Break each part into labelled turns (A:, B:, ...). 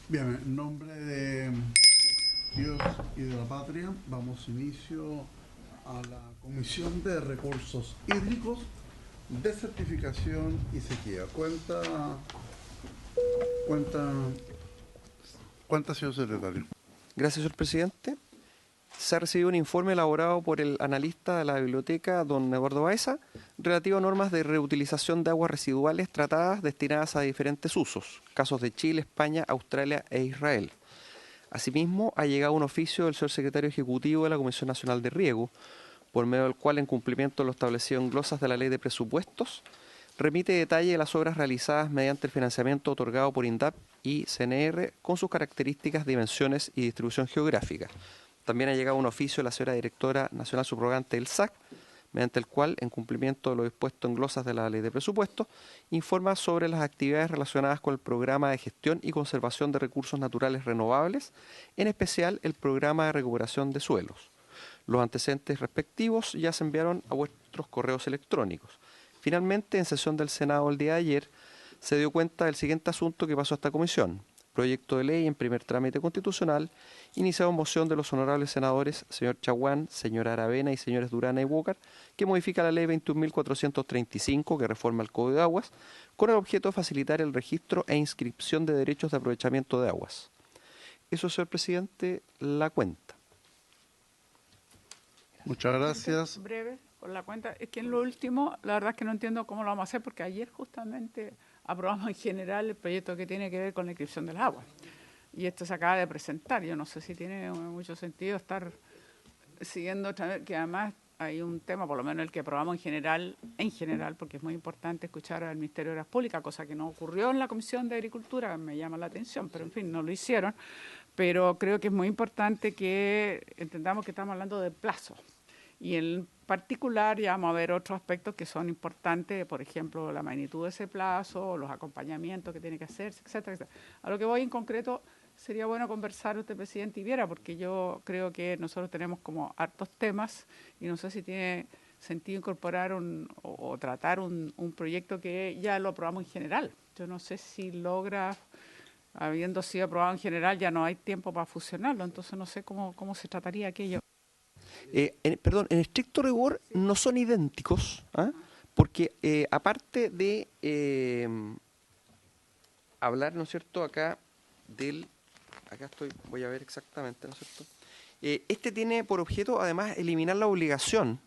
A: Bien, en nombre de Dios y de la patria, damos inicio a la Comisión de Recursos Hídricos, Desertificación y Sequía. Cuenta, señor secretario.
B: Gracias, señor presidente. Se ha recibido un informe elaborado por el analista de la biblioteca, don Eduardo Baeza, relativo a normas de reutilización de aguas residuales tratadas destinadas a diferentes usos, casos de Chile, España, Australia e Israel. Asimismo, ha llegado un oficio del señor secretario ejecutivo de la Comisión Nacional de Riego, por medio del cual, en cumplimiento de lo establecido en glosas de la Ley de Presupuestos, remite detalle de las obras realizadas mediante el financiamiento otorgado por INDAP y CNR con sus características, dimensiones y distribución geográfica. También ha llegado un oficio de la señora directora nacional subrogante del SAC, mediante el cual, en cumplimiento de lo dispuesto en glosas de la Ley de Presupuestos, informa sobre las actividades relacionadas con el Programa de Gestión y Conservación de Recursos Naturales Renovables, en especial el Programa de Recuperación de Suelos. Los antecedentes respectivos ya se enviaron a vuestros correos electrónicos. Finalmente, en sesión del Senado el día de ayer, se dio cuenta del siguiente asunto que pasó a esta comisión. Proyecto de ley en primer trámite constitucional, iniciado en moción de los honorables senadores señor Chaguán, señora Aravena y señores Durana y Bócar, que modifica la ley 21.435, que reforma el Código de Aguas, con el objeto de facilitar el registro e inscripción de derechos de aprovechamiento de aguas. Eso, señor presidente, la cuenta.
A: Muchas gracias.
C: Breve, por la cuenta. Es que en lo último, la verdad es que no entiendo cómo lo vamos a hacer, porque ayer justamente aprobamos en general el proyecto que tiene que ver con la inscripción del agua. Y esto se acaba de presentar. Yo no sé si tiene mucho sentido estar siguiendo otra vez, que además hay un tema, por lo menos el que aprobamos en general, porque es muy importante escuchar al Ministerio de Obras Públicas, cosa que no ocurrió en la Comisión de Agricultura, me llama la atención, pero en fin, no lo hicieron. Pero creo que es muy importante que entendamos que estamos hablando de plazo. Y en particular ya vamos a ver otros aspectos que son importantes, por ejemplo, la magnitud de ese plazo, los acompañamientos que tiene que hacerse, etcétera, etcétera. A lo que voy en concreto, sería bueno conversar usted, presidente, y viera, porque yo creo que nosotros tenemos como hartos temas y no sé si tiene sentido incorporar o tratar un proyecto que ya lo aprobamos en general. Yo no sé si logra, habiendo sido aprobado en general, ya no hay tiempo para fusionarlo, entonces no sé cómo se trataría aquello.
B: En estricto rigor no son idénticos, porque aparte de hablar, ¿no es cierto?, acá voy a ver exactamente, ¿no es cierto? Este tiene por objeto, además, eliminar la obligación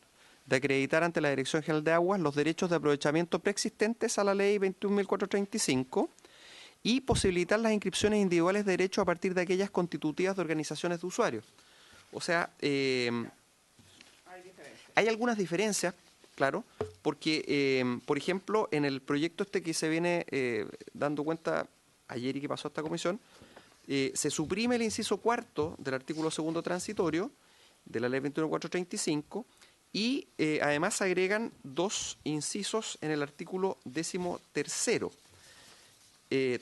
B: de acreditar ante la Dirección General de Aguas los derechos de aprovechamiento preexistentes a la Ley 21.435 y posibilitar las inscripciones individuales de derechos a partir de aquellas constitutivas de organizaciones de usuarios. O sea, hay algunas diferencias, claro, porque, por ejemplo, en el proyecto que se viene dando cuenta ayer y que pasó a esta comisión, se suprime el inciso cuarto del artículo segundo transitorio de la ley 21.435 y además se agregan dos incisos en el artículo 13º,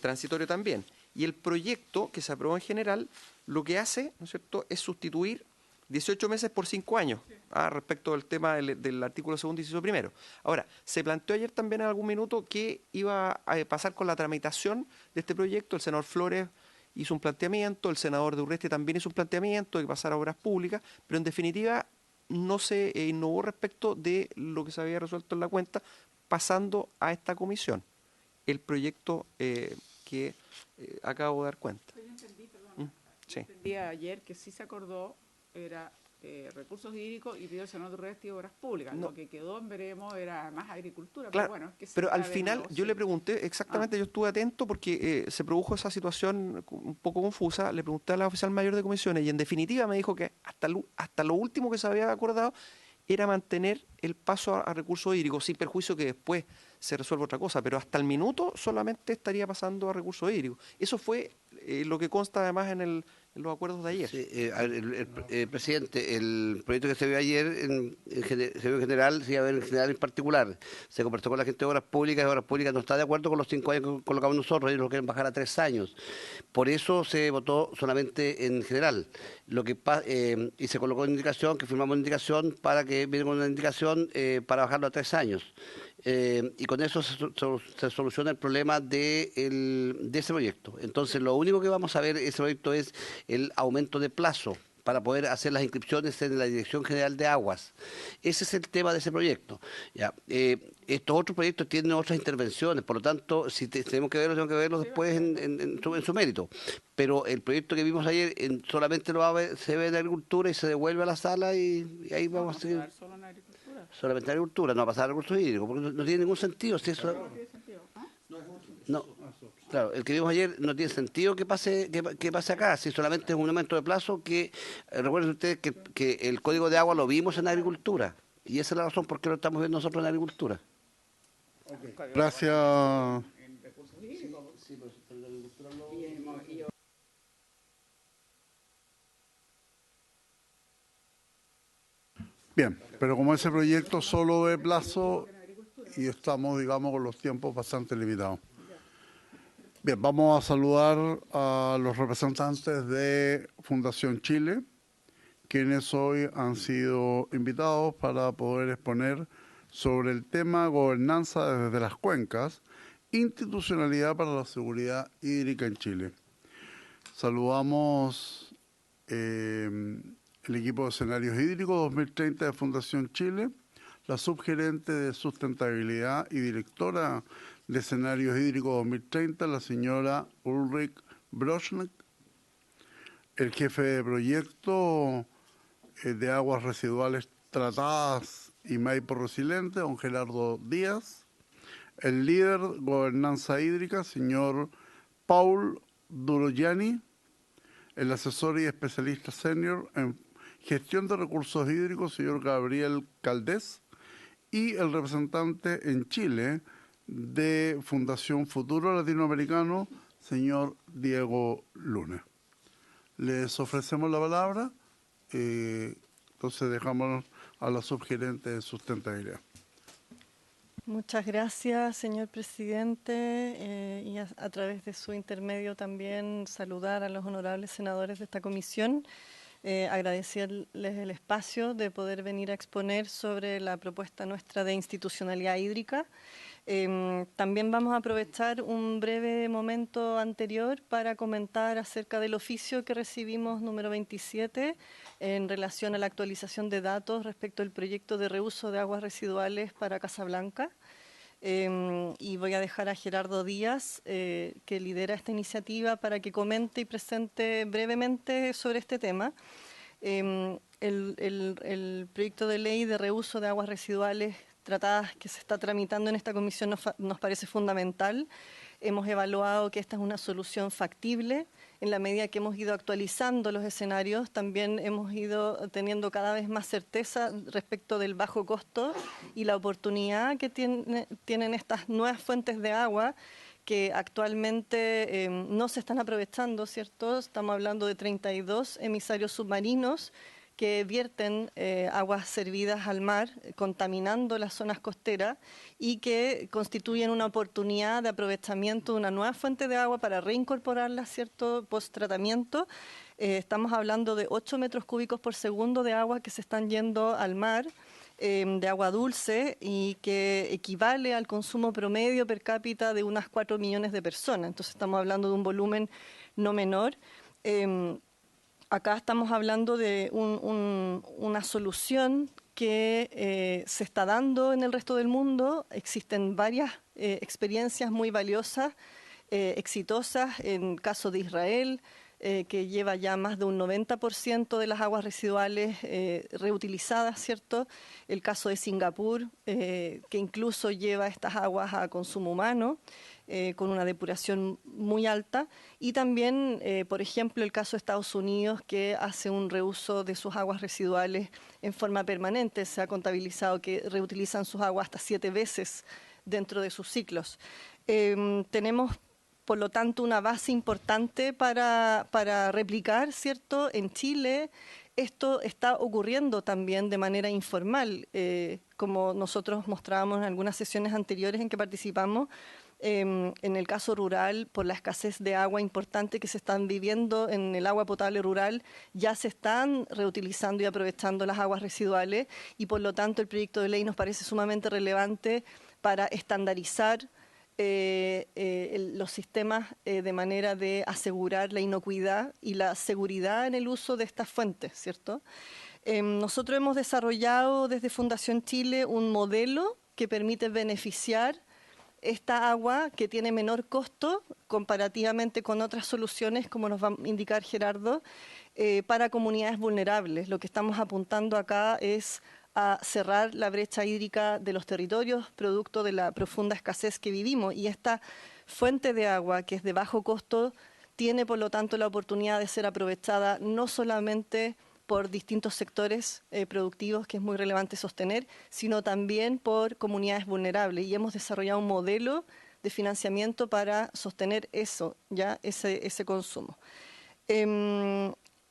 B: transitorio también. Y el proyecto que se aprobó en general lo que hace, ¿no es cierto?, es sustituir 18 meses por 5 años, respecto del tema del artículo segundo, inciso primero. Ahora, se planteó ayer también en algún minuto que iba a pasar con la tramitación de este proyecto. El senador Flores hizo un planteamiento, el senador de Urresti también hizo un planteamiento de que pasara a obras públicas, pero en definitiva no se innovó respecto de lo que se había resuelto en la cuenta, pasando a esta comisión el proyecto que acabo de dar cuenta.
C: Yo entendí, perdón, yo entendí ayer que sí se acordó era recursos hídricos y pidió el senador Urresti y obras públicas. No. Lo que quedó en veremos era más agricultura.
B: Claro,
C: pero bueno, es que
B: pero al final yo le pregunté exactamente, yo estuve atento porque se produjo esa situación un poco confusa, le pregunté a la oficial mayor de comisiones y en definitiva me dijo que hasta lo último que se había acordado era mantener el paso a recursos hídricos, sin perjuicio que después se resuelva otra cosa, pero hasta el minuto solamente estaría pasando a recursos hídricos. Eso fue lo que consta además en los acuerdos de ayer.
D: Sí, presidente, el proyecto que se vio ayer se vio en general, se iba a ver en general en particular. Se conversó con la gente de Obras Públicas, y Obras Públicas no está de acuerdo con los 5 años que colocamos nosotros, ellos lo quieren bajar a 3 años. Por eso se votó solamente en general. Y se colocó en indicación, que firmamos en indicación, para que viene con una indicación para bajarlo a 3 años. Y con eso se soluciona el problema de ese proyecto. Entonces, lo único único que vamos a ver ese proyecto es el aumento de plazo para poder hacer las inscripciones en la Dirección General de Aguas. Ese es el tema de ese proyecto. Ya, estos otros proyectos tienen otras intervenciones, por lo tanto, si tenemos que verlos después en su mérito. Pero el proyecto que vimos ayer solamente se ve en agricultura y se devuelve a la sala y ahí vamos a seguir.
C: Solo en agricultura.
D: Solamente en agricultura, no va a pasar a recursos hídricos, porque no tiene ningún sentido. Si eso, no, claro, el que vimos ayer no tiene sentido que pase acá, si solamente es un aumento de plazo que, recuerden ustedes que el Código de Agua lo vimos en agricultura, y esa es la razón por qué lo estamos viendo nosotros en agricultura.
A: Gracias. Bien, pero como ese proyecto solo de plazo y estamos, digamos, con los tiempos bastante limitados. Bien, vamos a saludar a los representantes de Fundación Chile, quienes hoy han sido invitados para poder exponer sobre el tema gobernanza desde las cuencas, institucionalidad para la seguridad hídrica en Chile. Saludamos el equipo de escenarios hídricos 2030 de Fundación Chile, la subgerente de sustentabilidad y directora de escenarios hídricos 2030, la señora Ulrich Broschneck, el jefe de proyecto de aguas residuales tratadas y Maipo Resiliente, don Gerardo Díaz, el líder gobernanza hídrica, señor Paul Durogiani, el asesor y especialista senior en gestión de recursos hídricos, señor Gabriel Caldés, y el representante en Chile de Fundación Futuro Latinoamericano, señor Diego Luna. Les ofrecemos la palabra, entonces dejamos a la subgerente de sustentabilidad.
E: Muchas gracias, señor presidente, y a través de su intermedio también saludar a los honorables senadores de esta comisión, agradecerles el espacio de poder venir a exponer sobre la propuesta nuestra de institucionalidad hídrica. También vamos a aprovechar un breve momento anterior para comentar acerca del oficio que recibimos número 27 en relación a la actualización de datos respecto al proyecto de reuso de aguas residuales para Casablanca. Y voy a dejar a Gerardo Díaz, que lidera esta iniciativa, para que comente y presente brevemente sobre este tema. El proyecto de ley de reuso de aguas residuales tratadas que se está tramitando en esta comisión nos parece fundamental. Hemos evaluado que esta es una solución factible. En la medida que hemos ido actualizando los escenarios, también hemos ido teniendo cada vez más certeza respecto del bajo costo y la oportunidad que tienen estas nuevas fuentes de agua que actualmente no se están aprovechando, ¿cierto? Estamos hablando de 32 emisarios submarinos que vierten aguas servidas al mar, contaminando las zonas costeras y que constituyen una oportunidad de aprovechamiento de una nueva fuente de agua para reincorporarla, ¿cierto?, post-tratamiento. Estamos hablando de 8 metros cúbicos por segundo de agua que se están yendo al mar, de agua dulce, y que equivale al consumo promedio per cápita de unas 4 millones de personas. Entonces estamos hablando de un volumen no menor. Acá estamos hablando de una solución que se está dando en el resto del mundo. Existen varias experiencias muy valiosas, exitosas, en el caso de Israel, que lleva ya más de un 90% de las aguas residuales reutilizadas, ¿cierto? El caso de Singapur, que incluso lleva estas aguas a consumo humano, con una depuración muy alta, y también, por ejemplo, el caso de Estados Unidos, que hace un reuso de sus aguas residuales en forma permanente. Se ha contabilizado que reutilizan sus aguas hasta 7 veces dentro de sus ciclos. Tenemos, por lo tanto, una base importante para replicar, ¿cierto? En Chile esto está ocurriendo también de manera informal, como nosotros mostrábamos en algunas sesiones anteriores en que participamos. En el caso rural, por la escasez de agua importante que se están viviendo en el agua potable rural, ya se están reutilizando y aprovechando las aguas residuales, y por lo tanto el proyecto de ley nos parece sumamente relevante para estandarizar los sistemas de manera de asegurar la inocuidad y la seguridad en el uso de estas fuentes, ¿cierto? Nosotros hemos desarrollado desde Fundación Chile un modelo que permite beneficiar esta agua que tiene menor costo comparativamente con otras soluciones, como nos va a indicar Gerardo, para comunidades vulnerables. Lo que estamos apuntando acá es a cerrar la brecha hídrica de los territorios producto de la profunda escasez que vivimos. Y esta fuente de agua, que es de bajo costo, tiene por lo tanto la oportunidad de ser aprovechada no solamente por distintos sectores productivos, que es muy relevante sostener, sino también por comunidades vulnerables. Y hemos desarrollado un modelo de financiamiento para sostener eso, ya ese consumo.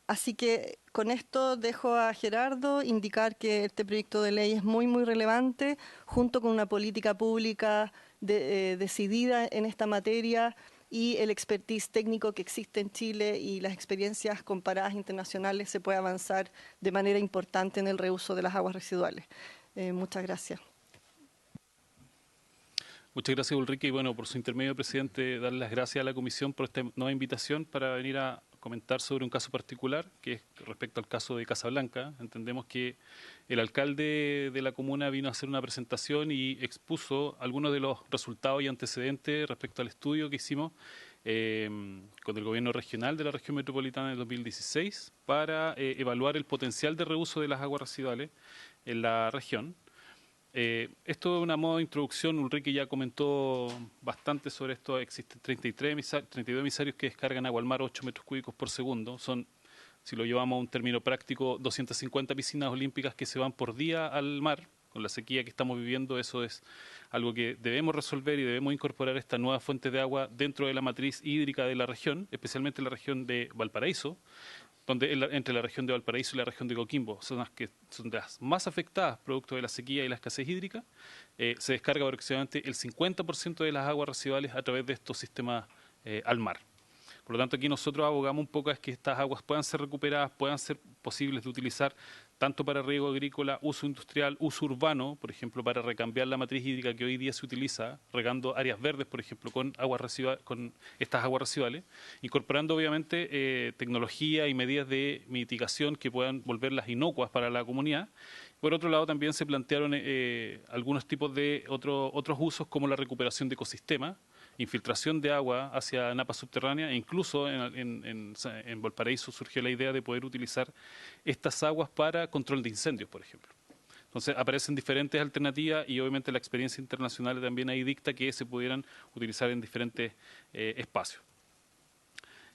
E: Así que con esto dejo a Gerardo indicar que este proyecto de ley es muy, muy relevante, junto con una política pública decidida en esta materia y el expertise técnico que existe en Chile y las experiencias comparadas internacionales, se puede avanzar de manera importante en el reuso de las aguas residuales. Muchas gracias.
F: Muchas gracias, Ulrike. Y bueno, por su intermedio, presidente, darle las gracias a la comisión por esta nueva invitación para venir a comentar sobre un caso particular, que es respecto al caso de Casablanca. Entendemos que el alcalde de la comuna vino a hacer una presentación y expuso algunos de los resultados y antecedentes respecto al estudio que hicimos con el gobierno regional de la región metropolitana en 2016 para evaluar el potencial de reuso de las aguas residuales en la región. Esto es una modo de introducción. Ulrike ya comentó bastante sobre esto. Existen 32 emisarios que descargan agua al mar, 8 metros cúbicos por segundo. Son, si lo llevamos a un término práctico, 250 piscinas olímpicas que se van por día al mar. Con la sequía que estamos viviendo, eso es algo que debemos resolver y debemos incorporar esta nueva fuente de agua dentro de la matriz hídrica de la región, especialmente la región de Valparaíso, donde entre la región de Valparaíso y la región de Coquimbo son las que son de las más afectadas producto de la sequía y la escasez hídrica. Se descarga aproximadamente el 50% de las aguas residuales a través de estos sistemas al mar. Por lo tanto, aquí nosotros abogamos un poco a que estas aguas puedan ser recuperadas, puedan ser posibles de utilizar tanto para riego agrícola, uso industrial, uso urbano, por ejemplo, para recambiar la matriz hídrica que hoy día se utiliza, regando áreas verdes, por ejemplo, con estas aguas residuales, incorporando obviamente tecnología y medidas de mitigación que puedan volverlas inocuas para la comunidad. Por otro lado, también se plantearon algunos tipos de otros usos, como la recuperación de ecosistemas, infiltración de agua hacia napas subterráneas, e incluso en Valparaíso surgió la idea de poder utilizar estas aguas para control de incendios, por ejemplo. Entonces aparecen diferentes alternativas y obviamente la experiencia internacional también ahí dicta que se pudieran utilizar en diferentes espacios.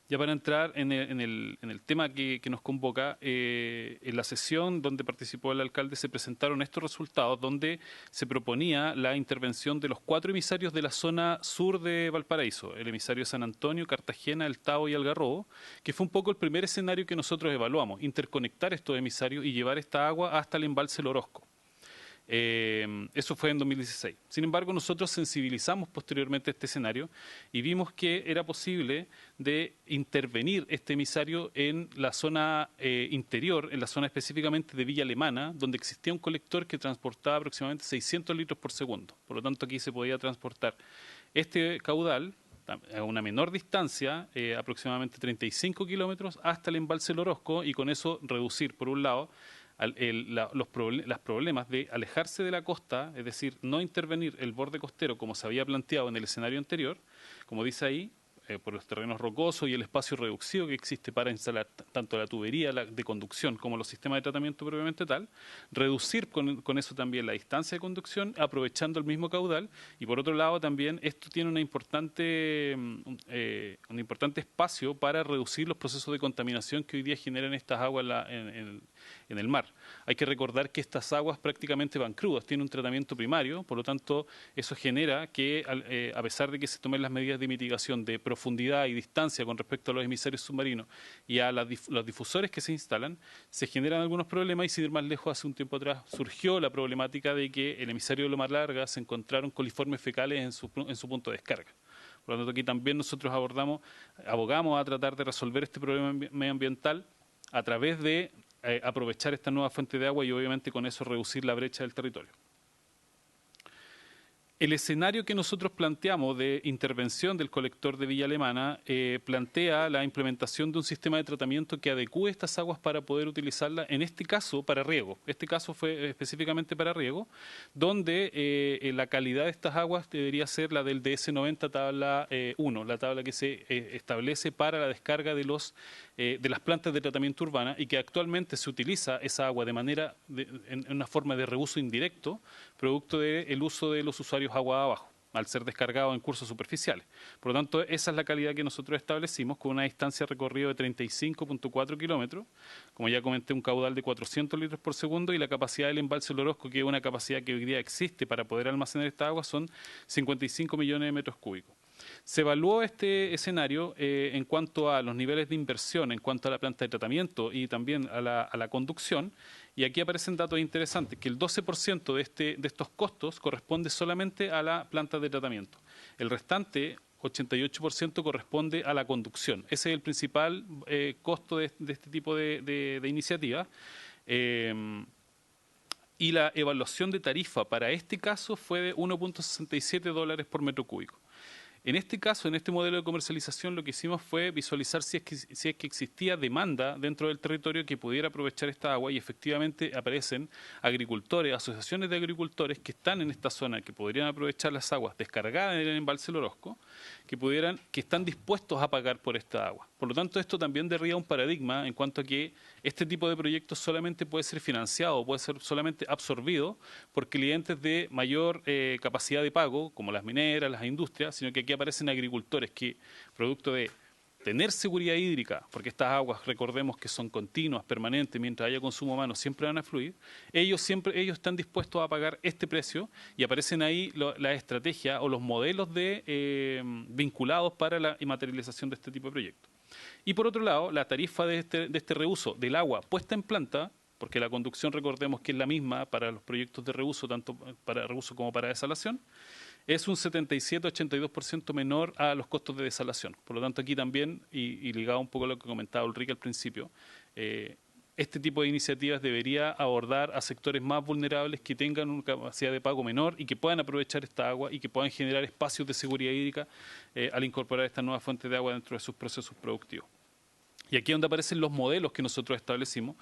F: Ya para entrar en el tema que nos convoca, en la sesión donde participó el alcalde se presentaron estos resultados donde se proponía la intervención de los 4 emisarios de la zona sur de Valparaíso, el emisario de San Antonio, Cartagena, El Tao y Algarrobo, que fue un poco el primer escenario que nosotros evaluamos, interconectar estos emisarios y llevar esta agua hasta el embalse El Orozco. Eso fue en 2016. Sin embargo, nosotros sensibilizamos posteriormente este escenario y vimos que era posible de intervenir este emisario en la zona interior, en la zona específicamente de Villa Alemana, donde existía un colector que transportaba aproximadamente 600 litros por segundo. Por lo tanto, aquí se podía transportar este caudal a una menor distancia, aproximadamente 35 kilómetros, hasta el embalse El Orozco, y con eso reducir, por un lado, los problemas de alejarse de la costa, es decir, no intervenir el borde costero como se había planteado en el escenario anterior, como dice ahí, por los terrenos rocosos y el espacio reducido que existe para instalar tanto la tubería de conducción como los sistemas de tratamiento propiamente tal, reducir con eso también la distancia de conducción, aprovechando el mismo caudal, y por otro lado también esto tiene un importante espacio para reducir los procesos de contaminación que hoy día generan estas aguas en el mar. Hay que recordar que estas aguas prácticamente van crudas, tienen un tratamiento primario, por lo tanto eso genera que a pesar de que se tomen las medidas de mitigación de profundidad y distancia con respecto a los emisarios submarinos y a los difusores que se instalan, se generan algunos problemas, y sin ir más lejos, hace un tiempo atrás surgió la problemática de que el emisario de Loma Larga se encontraron coliformes fecales en su punto de descarga. Por lo tanto, aquí también nosotros abogamos a tratar de resolver este problema medioambiental a través de aprovechar esta nueva fuente de agua y obviamente con eso reducir la brecha del territorio. El escenario que nosotros planteamos de intervención del colector de Villa Alemana plantea la implementación de un sistema de tratamiento que adecúe estas aguas para poder utilizarlas, en este caso, para riego. Este caso fue específicamente para riego, donde la calidad de estas aguas debería ser la del DS90 tabla 1, la tabla que se establece para la descarga de las plantas de tratamiento urbana y que actualmente se utiliza esa agua en una forma de reuso indirecto, producto del uso de los usuarios agua abajo, al ser descargado en cursos superficiales. Por lo tanto, esa es la calidad que nosotros establecimos con una distancia de recorrido de 35.4 kilómetros, como ya comenté, un caudal de 400 litros por segundo y la capacidad del embalse El Orozco, que es una capacidad que hoy día existe para poder almacenar esta agua, son 55 millones de metros cúbicos. Se evaluó este escenario en cuanto a los niveles de inversión, en cuanto a la planta de tratamiento y también a la conducción, y aquí aparecen datos interesantes, que el 12% de estos costos corresponde solamente a la planta de tratamiento. El restante, 88%, corresponde a la conducción. Ese es el principal costo de este tipo de iniciativas. Y la evaluación de tarifa para este caso fue de $1.67 por metro cúbico. En este caso, en este modelo de comercialización, lo que hicimos fue visualizar si es que existía demanda dentro del territorio que pudiera aprovechar esta agua, y efectivamente aparecen agricultores, asociaciones de agricultores que están en esta zona, que podrían aprovechar las aguas descargadas en el embalse El Orozco, que están dispuestos a pagar por esta agua. Por lo tanto, esto también derriba un paradigma en cuanto a que este tipo de proyectos solamente puede ser financiado, puede ser solamente absorbido por clientes de mayor capacidad de pago, como las mineras, las industrias, sino que aquí aparecen agricultores que, producto de tener seguridad hídrica, porque estas aguas, recordemos que son continuas, permanentes, mientras haya consumo humano siempre van a fluir, ellos están dispuestos a pagar este precio, y aparecen ahí las estrategias o los modelos vinculados para la materialización de este tipo de proyectos. Y por otro lado, la tarifa de este reuso del agua puesta en planta, porque la conducción, recordemos que es la misma para los proyectos de reuso, tanto para reuso como para desalación, es un 77-82% menor a los costos de desalación. Por lo tanto, aquí también, y ligado un poco a lo que comentaba Ulrike al principio, este tipo de iniciativas debería abordar a sectores más vulnerables que tengan una capacidad de pago menor y que puedan aprovechar esta agua y que puedan generar espacios de seguridad hídrica al incorporar estas nuevas fuentes de agua dentro de sus procesos productivos. Y aquí es donde aparecen los modelos que nosotros establecimos.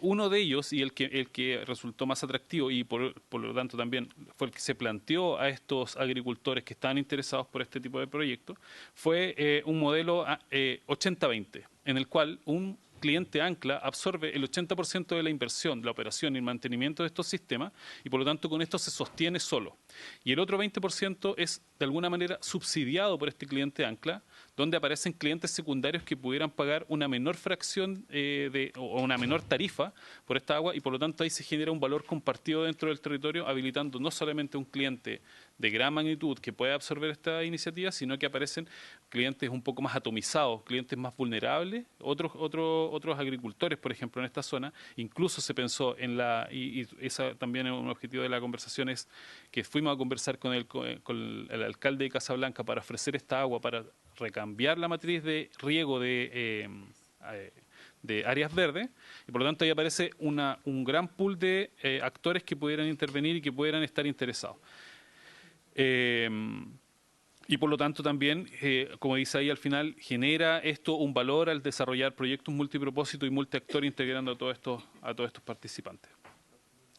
F: Uno de ellos, y el que resultó más atractivo y por lo tanto también fue el que se planteó a estos agricultores que estaban interesados por este tipo de proyectos, fue un modelo 80-20, en el cual un cliente ancla absorbe el 80% de la inversión, de la operación y el mantenimiento de estos sistemas, y por lo tanto con esto se sostiene solo. Y el otro 20% es de alguna manera subsidiado por este cliente ancla, donde aparecen clientes secundarios que pudieran pagar una menor fracción o una menor tarifa por esta agua, y por lo tanto ahí se genera un valor compartido dentro del territorio, habilitando no solamente un cliente de gran magnitud que pueda absorber esta iniciativa, sino que aparecen clientes un poco más atomizados, clientes más vulnerables, otros agricultores, por ejemplo, en esta zona. Incluso se pensó y esa también es un objetivo de la conversación, es que fuimos a conversar con el alcalde de Casablanca para ofrecer esta agua para recambiar la matriz de riego de áreas verdes, y por lo tanto ahí aparece un gran pool de actores que pudieran intervenir y que pudieran estar interesados. Y por lo tanto también, como dice ahí al final, genera esto un valor al desarrollar proyectos multipropósito y multiactor integrando a todos estos participantes.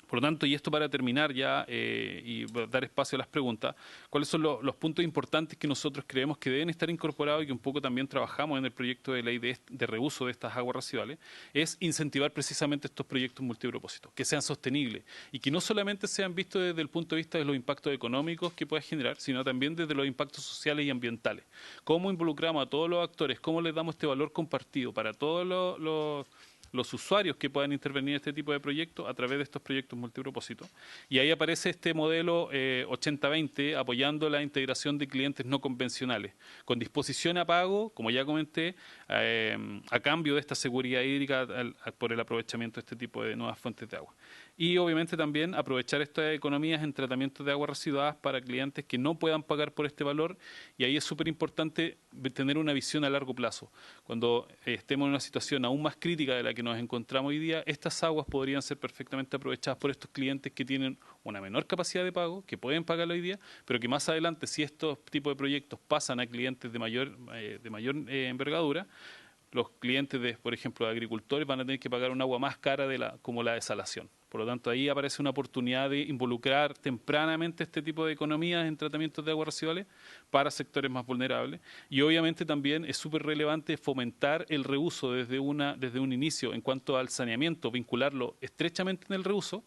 F: Por lo tanto, y esto para terminar ya y dar espacio a las preguntas, ¿cuáles son los puntos importantes que nosotros creemos que deben estar incorporados y que un poco también trabajamos en el proyecto de ley de reuso de estas aguas residuales? Es incentivar precisamente estos proyectos multipropósitos, que sean sostenibles y que no solamente sean vistos desde el punto de vista de los impactos económicos que pueda generar, sino también desde los impactos sociales y ambientales. ¿Cómo involucramos a todos los actores? ¿Cómo les damos este valor compartido para todos los usuarios que puedan intervenir en este tipo de proyectos a través de estos proyectos multipropósitos? Y ahí aparece este modelo 80-20 apoyando la integración de clientes no convencionales, con disposición a pago, como ya comenté, a cambio de esta seguridad hídrica por el aprovechamiento de este tipo de nuevas fuentes de agua. Y obviamente también aprovechar estas economías en tratamiento de aguas residuadas para clientes que no puedan pagar por este valor, y ahí es súper importante tener una visión a largo plazo. Cuando estemos en una situación aún más crítica de la que nos encontramos hoy día, estas aguas podrían ser perfectamente aprovechadas por estos clientes que tienen una menor capacidad de pago, que pueden pagarlo hoy día, pero que más adelante, si estos tipos de proyectos pasan a clientes de mayor envergadura, los clientes, por ejemplo, de agricultores van a tener que pagar un agua más cara como la desalación. Por lo tanto, ahí aparece una oportunidad de involucrar tempranamente este tipo de economías en tratamientos de aguas residuales para sectores más vulnerables. Y obviamente también es súper relevante fomentar el reuso desde un inicio en cuanto al saneamiento, vincularlo estrechamente en el reuso,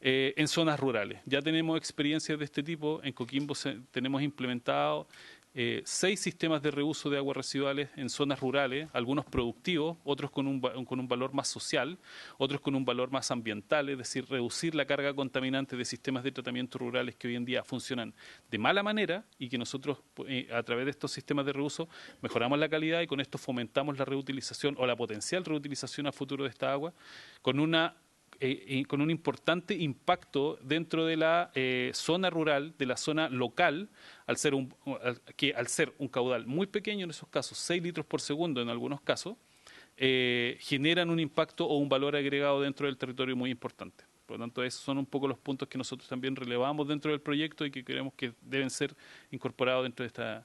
F: en zonas rurales. Ya tenemos experiencias de este tipo. En Coquimbo tenemos implementado 6 sistemas de reuso de aguas residuales en zonas rurales, algunos productivos, otros con un valor más social, otros con un valor más ambiental, es decir, reducir la carga contaminante de sistemas de tratamiento rurales que hoy en día funcionan de mala manera y que nosotros a través de estos sistemas de reuso mejoramos la calidad y con esto fomentamos la reutilización o la potencial reutilización a futuro de esta agua con un importante impacto dentro de la zona rural, de la zona local, al ser un caudal muy pequeño en esos casos, 6 litros por segundo en algunos casos, generan un impacto o un valor agregado dentro del territorio muy importante. Por lo tanto, esos son un poco los puntos que nosotros también relevamos dentro del proyecto y que creemos que deben ser incorporados dentro de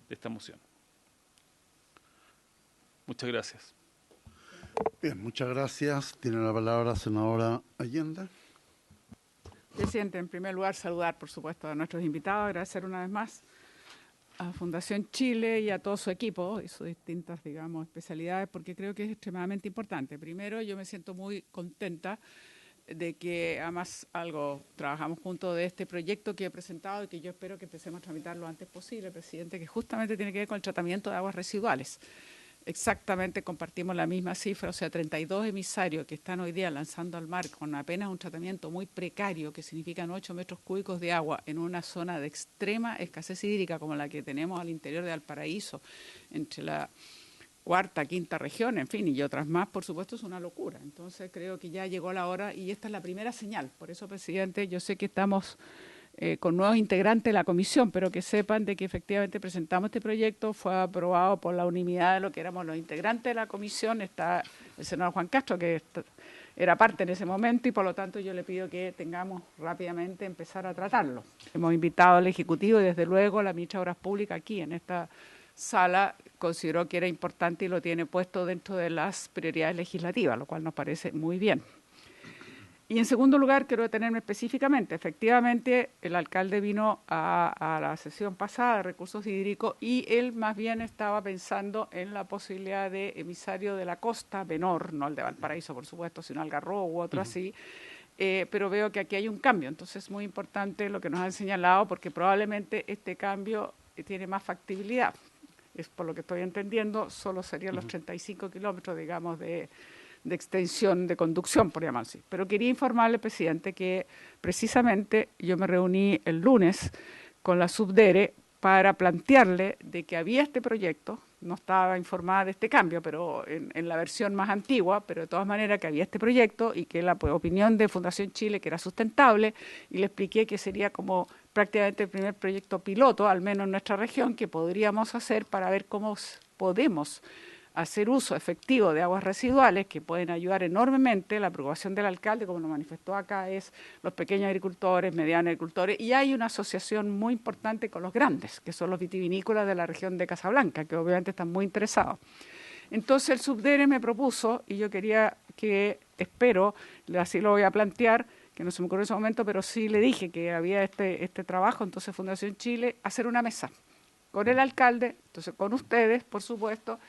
F: esta moción. Muchas gracias.
A: Bien, muchas gracias. Tiene la palabra la senadora Allende.
C: Presidente, en primer lugar, saludar, por supuesto, a nuestros invitados, agradecer una vez más a Fundación Chile y a todo su equipo y sus distintas, digamos, especialidades, porque creo que es extremadamente importante. Primero, yo me siento muy contenta de que además trabajamos juntos de este proyecto que he presentado y que yo espero que empecemos a tramitar lo antes posible, presidente, que justamente tiene que ver con el tratamiento de aguas residuales. Exactamente compartimos la misma cifra, o sea, 32 emisarios que están hoy día lanzando al mar con apenas un tratamiento muy precario, que significan 8 metros cúbicos de agua en una zona de extrema escasez hídrica como la que tenemos al interior de Valparaíso, entre la cuarta, quinta región, en fin, y otras más, por supuesto, es una locura. Entonces creo que ya llegó la hora y esta es la primera señal. Por eso, presidente, yo sé que estamos con nuevos integrantes de la comisión, pero que sepan de que efectivamente presentamos este proyecto, fue aprobado por la unanimidad de lo que éramos los integrantes de la comisión, está el senador Juan Castro, que era parte en ese momento, y por lo tanto yo le pido que tengamos rápidamente empezar a tratarlo. Hemos invitado al Ejecutivo y desde luego la ministra de Obras Públicas aquí en esta sala consideró que era importante y lo tiene puesto dentro de las prioridades legislativas, lo cual nos parece muy bien. Y en segundo lugar, quiero detenerme específicamente. Efectivamente, el alcalde vino a la sesión pasada de recursos hídricos y él más bien estaba pensando en la posibilidad de emisario de la costa menor, no el de Valparaíso, por supuesto, sino Algarrobo u otro así, pero veo que aquí hay un cambio. Entonces es muy importante lo que nos han señalado porque probablemente este cambio tiene más factibilidad. Es por lo que estoy entendiendo, solo serían los 35 kilómetros, digamos, de extensión de conducción, por llamarlo así. Pero quería informarle, presidente, que precisamente yo me reuní el lunes con la Subdere para plantearle de que había este proyecto, no estaba informada de este cambio, pero en la versión más antigua, pero de todas maneras que había este proyecto y que la opinión de Fundación Chile que era sustentable, y le expliqué que sería como prácticamente el primer proyecto piloto, al menos en nuestra región, que podríamos hacer para ver cómo podemos hacer uso efectivo de aguas residuales que pueden ayudar enormemente. La preocupación del alcalde, como nos manifestó acá, es los pequeños agricultores, medianos agricultores, y hay una asociación muy importante con los grandes, que son los vitivinícolas de la región de Casablanca, que obviamente están muy interesados. Entonces el Subdere me propuso, y yo quería que, espero, así lo voy a plantear, que no se me ocurrió en ese momento, pero sí le dije que había este trabajo, entonces Fundación Chile, hacer una mesa con el alcalde, entonces con ustedes, por supuesto,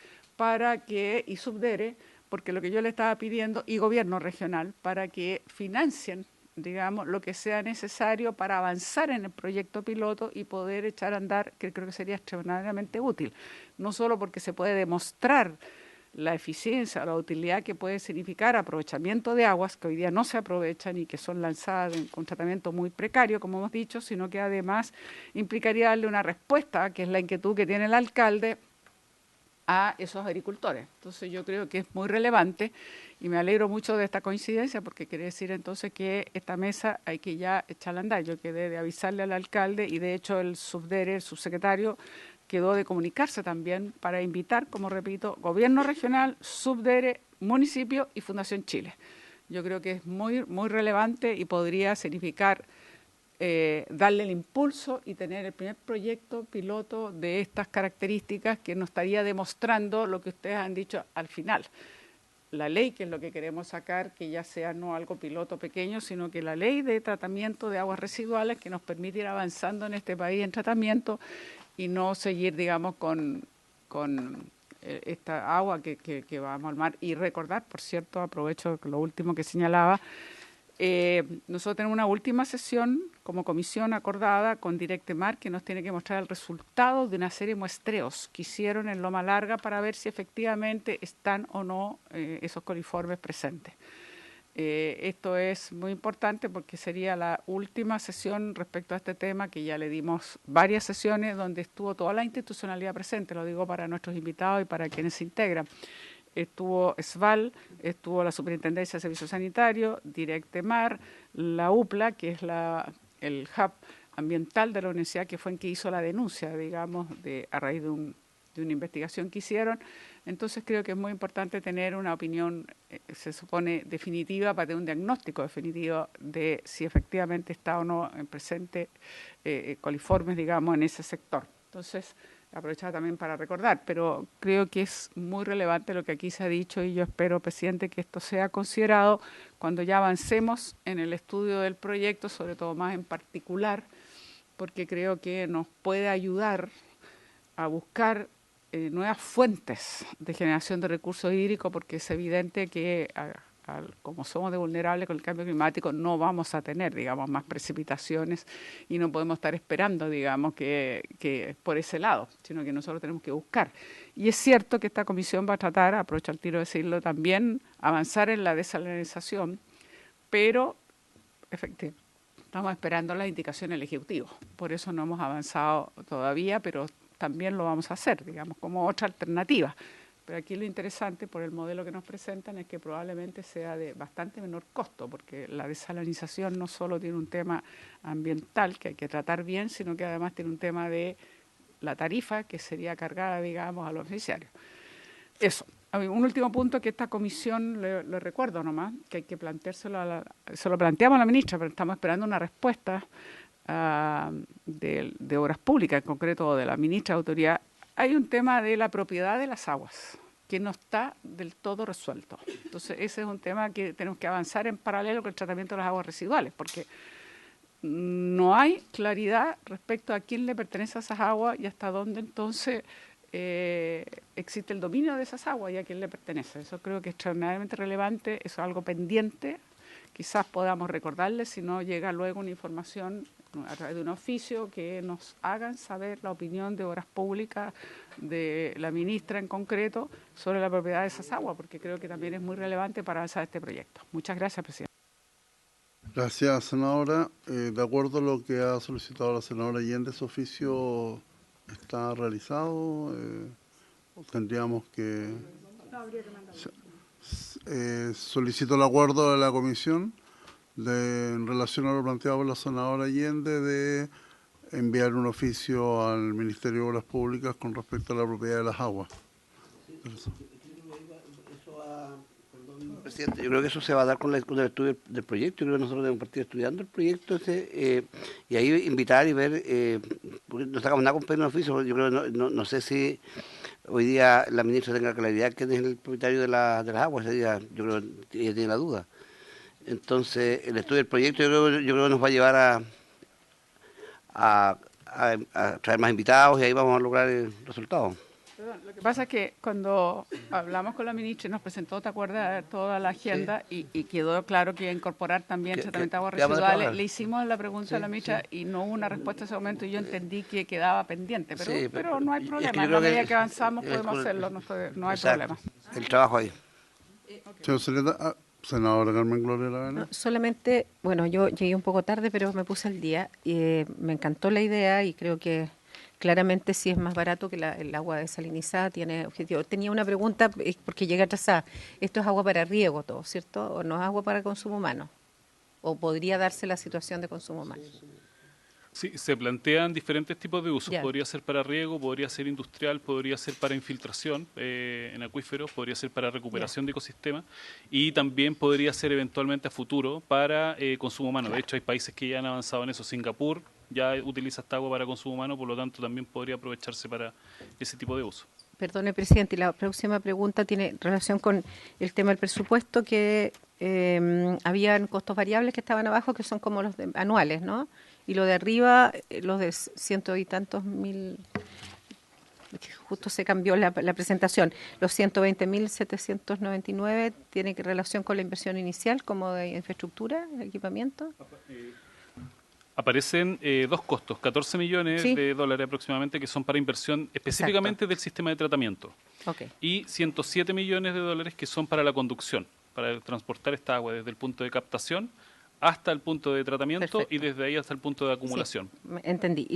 C: y Subdere, porque lo que yo le estaba pidiendo, y gobierno regional, para que financien, digamos, lo que sea necesario para avanzar en el proyecto piloto y poder echar a andar, que creo que sería extraordinariamente útil, no solo porque se puede demostrar la eficiencia, la utilidad que puede significar aprovechamiento de aguas que hoy día no se aprovechan y que son lanzadas con tratamiento muy precario, como hemos dicho, sino que además implicaría darle una respuesta, que es la inquietud que tiene el alcalde, a esos agricultores. Entonces yo creo que es muy relevante y me alegro mucho de esta coincidencia porque quiere decir entonces que esta mesa hay que ya echarla a andar. Yo quedé de avisarle al alcalde y de hecho el Subdere, el subsecretario, quedó de comunicarse también para invitar, como repito, gobierno regional, Subdere, municipio y Fundación Chile. Yo creo que es muy, muy relevante y podría significar darle el impulso y tener el primer proyecto piloto de estas características que nos estaría demostrando lo que ustedes han dicho al final. La ley, que es lo que queremos sacar, que ya sea no algo piloto pequeño, sino que la ley de tratamiento de aguas residuales que nos permite ir avanzando en este país en tratamiento y no seguir, digamos, con esta agua que vamos al mar. Y recordar, por cierto, aprovecho lo último que señalaba, nosotros tenemos una última sesión como comisión acordada con Directemar que nos tiene que mostrar el resultado de una serie de muestreos que hicieron en Loma Larga para ver si efectivamente están o no esos coliformes presentes. Esto es muy importante porque sería la última sesión respecto a este tema, que ya le dimos varias sesiones donde estuvo toda la institucionalidad presente, lo digo para nuestros invitados y para quienes se integran. Estuvo SVAL, estuvo la Superintendencia de Servicios Sanitarios, Directemar, la UPLA, que es el hub ambiental de la universidad, que fue en que hizo la denuncia, digamos, a raíz de una investigación que hicieron. Entonces creo que es muy importante tener una opinión, se supone, definitiva, para tener un diagnóstico definitivo de si efectivamente está o no en presente coliformes, digamos, en ese sector. Entonces, aprovechar también para recordar, pero creo que es muy relevante lo que aquí se ha dicho y yo espero, presidente, que esto sea considerado cuando ya avancemos en el estudio del proyecto, sobre todo más en particular, porque creo que nos puede ayudar a buscar nuevas fuentes de generación de recursos hídricos, porque es evidente que como somos de vulnerables con el cambio climático, no vamos a tener, digamos, más precipitaciones y no podemos estar esperando, digamos, que por ese lado, sino que nosotros tenemos que buscar. Y es cierto que esta comisión va a tratar, aprovecho el tiro de decirlo, también avanzar en la desalinización, pero efectivamente estamos esperando las indicaciones del Ejecutivo. Por eso no hemos avanzado todavía, pero también lo vamos a hacer, digamos, como otra alternativa. Pero aquí lo interesante, por el modelo que nos presentan, es que probablemente sea de bastante menor costo, porque la desalinización no solo tiene un tema ambiental que hay que tratar bien, sino que además tiene un tema de la tarifa que sería cargada, digamos, a los beneficiarios. Eso. Un último punto que esta comisión, le recuerdo nomás, que hay que planteárselo se lo planteamos a la ministra, pero estamos esperando una respuesta de Obras Públicas, en concreto de la ministra de Autoridad. Hay un tema de la propiedad de las aguas que no está del todo resuelto. Entonces, ese es un tema que tenemos que avanzar en paralelo con el tratamiento de las aguas residuales, porque no hay claridad respecto a quién le pertenece a esas aguas y hasta dónde entonces existe el dominio de esas aguas y a quién le pertenece. Eso creo que es extraordinariamente relevante, eso es algo pendiente. Quizás podamos recordarles si no llega luego una información a través de un oficio que nos hagan saber la opinión de Obras Públicas, de la ministra en concreto, sobre la propiedad de esas aguas, porque creo que también es muy relevante para avanzar este proyecto. Muchas gracias, presidente.
A: Gracias, senadora. De acuerdo a lo que ha solicitado la senadora Allende, su oficio está realizado. Tendríamos que... solicito el acuerdo de la comisión en relación a lo planteado por la senadora Allende de enviar un oficio al Ministerio de Obras Públicas con respecto a la propiedad de las aguas.
D: Presidente, yo creo que eso se va a dar con el estudio del proyecto. Yo creo que nosotros debemos partir estudiando el proyecto y ahí invitar y ver, porque no sacamos nada con pedir un oficio. Yo creo no sé si hoy día la ministra tenga claridad quién es el propietario de las aguas. Ese día, yo creo que ella tiene la duda. Entonces, el estudio del proyecto yo creo que nos va a llevar a traer más invitados y ahí vamos a lograr el resultado.
C: Perdón, lo que pasa es que cuando hablamos con la ministra y nos presentó, ¿te acuerdas?, toda la agenda, sí, y quedó claro que iba a incorporar también tratamiento de aguas residuales. Le hicimos la pregunta a la ministra y no hubo una respuesta en ese momento y yo entendí que quedaba pendiente, pero no hay problema. En la medida que avanzamos podemos hacerlo, no hay problema.
D: El trabajo ahí.
A: Senadora Carmen Gloria Aravena.
G: No, solamente, bueno, yo llegué un poco tarde, pero me puse al día. Me encantó la idea y creo que claramente sí es más barato que el agua desalinizada, tiene objetivo. Tenía una pregunta, porque llegué atrasada. Esto es agua para riego todo, ¿cierto? ¿O no es agua para consumo humano? ¿O podría darse la situación de consumo humano?
F: Sí, se plantean diferentes tipos de usos.
G: Ya.
F: Podría ser para riego, podría ser industrial, podría ser para infiltración en acuíferos, podría ser para recuperación de ecosistemas y también podría ser eventualmente a futuro para consumo humano. De hecho, hay países que ya han avanzado en eso. Singapur ya utiliza esta agua para consumo humano, por lo tanto también podría aprovecharse para ese tipo de uso.
G: Perdone, presidente, y la próxima pregunta tiene relación con el tema del presupuesto, que habían costos variables que estaban abajo, que son como los anuales, ¿no? Y lo de arriba, los de ciento y tantos mil, justo se cambió la presentación, los 120.799, ¿tiene relación con la inversión inicial, como de infraestructura, equipamiento?
F: Aparecen dos costos, 14 millones
G: Sí.
F: de dólares aproximadamente, que son para inversión específicamente del sistema de tratamiento.
G: Ok.
F: Y 107 millones de dólares que son para la conducción, para transportar esta agua desde el punto de captación hasta el punto de tratamiento.
G: Perfecto.
F: Y desde ahí hasta el punto de acumulación.
G: Sí, entendí.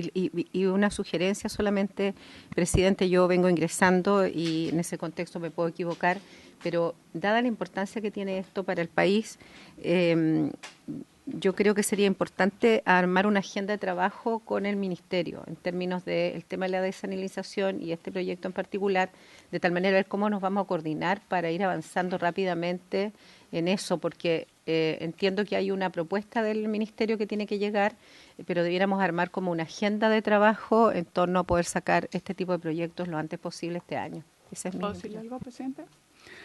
G: Y una sugerencia solamente, presidente, yo vengo ingresando y en ese contexto me puedo equivocar, pero dada la importancia que tiene esto para el país, yo creo que sería importante armar una agenda de trabajo con el Ministerio en términos del tema de la desalinización y este proyecto en particular, de tal manera ver cómo nos vamos a coordinar para ir avanzando rápidamente en eso, porque entiendo que hay una propuesta del Ministerio que tiene que llegar, pero debiéramos armar como una agenda de trabajo en torno a poder sacar este tipo de proyectos lo antes posible este año. Ese es mi
C: ¿Puedo decirle algo, presidente?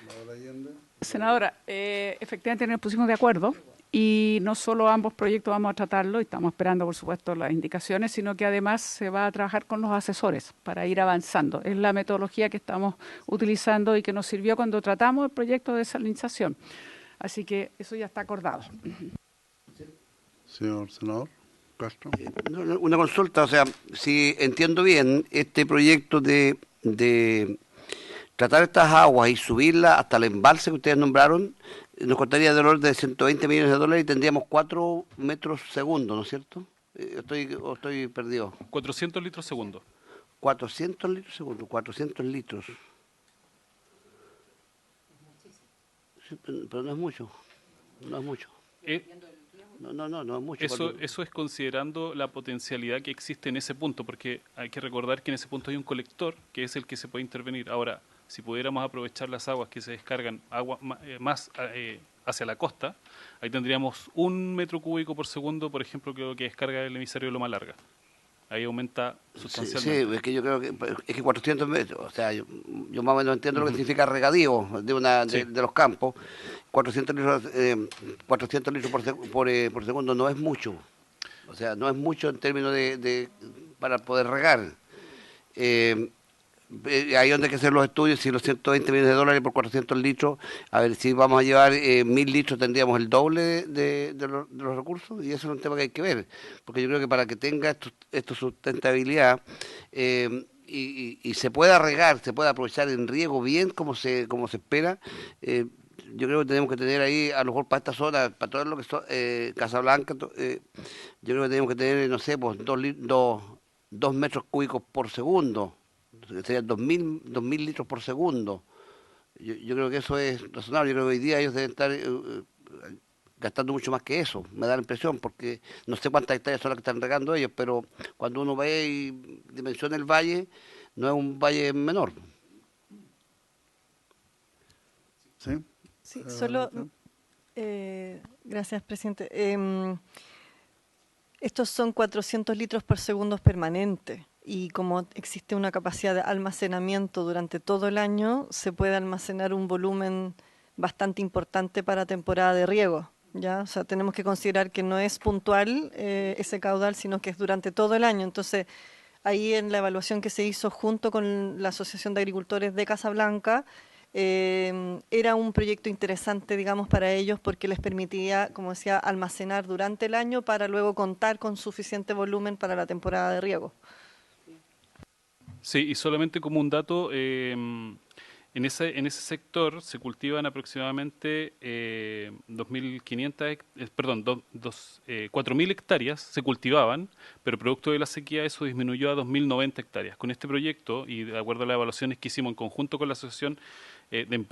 A: Laura Allende.
C: Senadora, efectivamente nos pusimos de acuerdo y no solo ambos proyectos vamos a tratarlo y estamos esperando, por supuesto, las indicaciones, sino que además se va a trabajar con los asesores para ir avanzando. Es la metodología que estamos utilizando y que nos sirvió cuando tratamos el proyecto de desalinización. Así que eso ya está acordado.
A: Señor senador Castro.
D: Una consulta, o sea, si entiendo bien, este proyecto de tratar estas aguas y subirlas hasta el embalse que ustedes nombraron, nos costaría de orden de 120 millones de dólares y tendríamos 4 metros segundo, ¿no es cierto? Estoy perdido.
F: 400 litros segundo.
D: 400 litros segundo, 400 litros. Sí, pero no es mucho, no es mucho. No es mucho.
F: Eso es considerando la potencialidad que existe en ese punto, porque hay que recordar que en ese punto hay un colector que es el que se puede intervenir. Ahora, si pudiéramos aprovechar las aguas que se descargan más hacia la costa, ahí tendríamos 1 metro cúbico por segundo, por ejemplo, que lo que descarga el emisario de Loma Larga. Ahí aumenta sustancialmente.
D: Sí, es que yo creo que 400 metros, o sea, yo más o menos entiendo lo que significa regadío de los campos. 400 litros por segundo no es mucho, o sea, no es mucho en términos para poder regar. Ahí donde hay que hacer los estudios, si los 120 millones de dólares por 400 litros, a ver si vamos a llevar 1.000 litros tendríamos el doble de los recursos, y eso es un tema que hay que ver, porque yo creo que para que tenga esto sustentabilidad y se pueda regar, se pueda aprovechar en riego bien como se espera, yo creo que tenemos que tener ahí, a lo mejor para esta zona, para todo lo que es Casablanca, yo creo que tenemos que tener, no sé, pues 2 metros cúbicos por segundo. Serían 2.000 litros por segundo. Yo creo que eso es razonable. Yo creo que hoy día ellos deben estar gastando mucho más que eso, me da la impresión, porque no sé cuántas hectáreas son las que están regando ellos, pero cuando uno ve y dimensiona el valle, no es un valle menor.
A: Sí.
E: Sí, solo... gracias, presidente. Estos son 400 litros por segundo permanente. Y como existe una capacidad de almacenamiento durante todo el año, se puede almacenar un volumen bastante importante para temporada de riego, ¿ya? O sea, tenemos que considerar que no es puntual ese caudal, sino que es durante todo el año. Entonces, ahí en la evaluación que se hizo junto con la Asociación de Agricultores de Casablanca, era un proyecto interesante, digamos, para ellos porque les permitía, como decía, almacenar durante el año para luego contar con suficiente volumen para la temporada de riego.
F: Sí, y solamente como un dato, en ese sector se cultivan aproximadamente 4.000 hectáreas se cultivaban, pero producto de la sequía eso disminuyó a 2.090 hectáreas. Con este proyecto, y de acuerdo a las evaluaciones que hicimos en conjunto con la asociación, de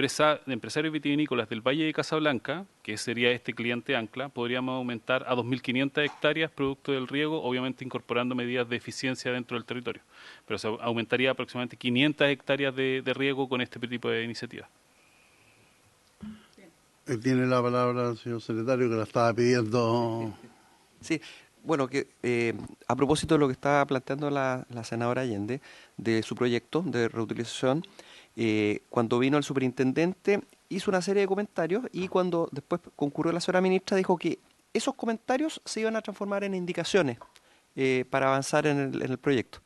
F: empresarios vitivinícolas del Valle de Casablanca, que sería este cliente ancla, podríamos aumentar a 2.500 hectáreas producto del riego, obviamente incorporando medidas de eficiencia dentro del territorio. Pero se aumentaría aproximadamente 500 hectáreas de riego con este tipo de iniciativas.
A: Tiene la palabra el señor secretario, que la estaba pidiendo.
B: Sí, bueno, que a propósito de lo que estaba planteando la senadora Allende, de su proyecto de reutilización, cuando vino el superintendente hizo una serie de comentarios y cuando después concurrió la señora ministra dijo que esos comentarios se iban a transformar en indicaciones para avanzar en el proyecto.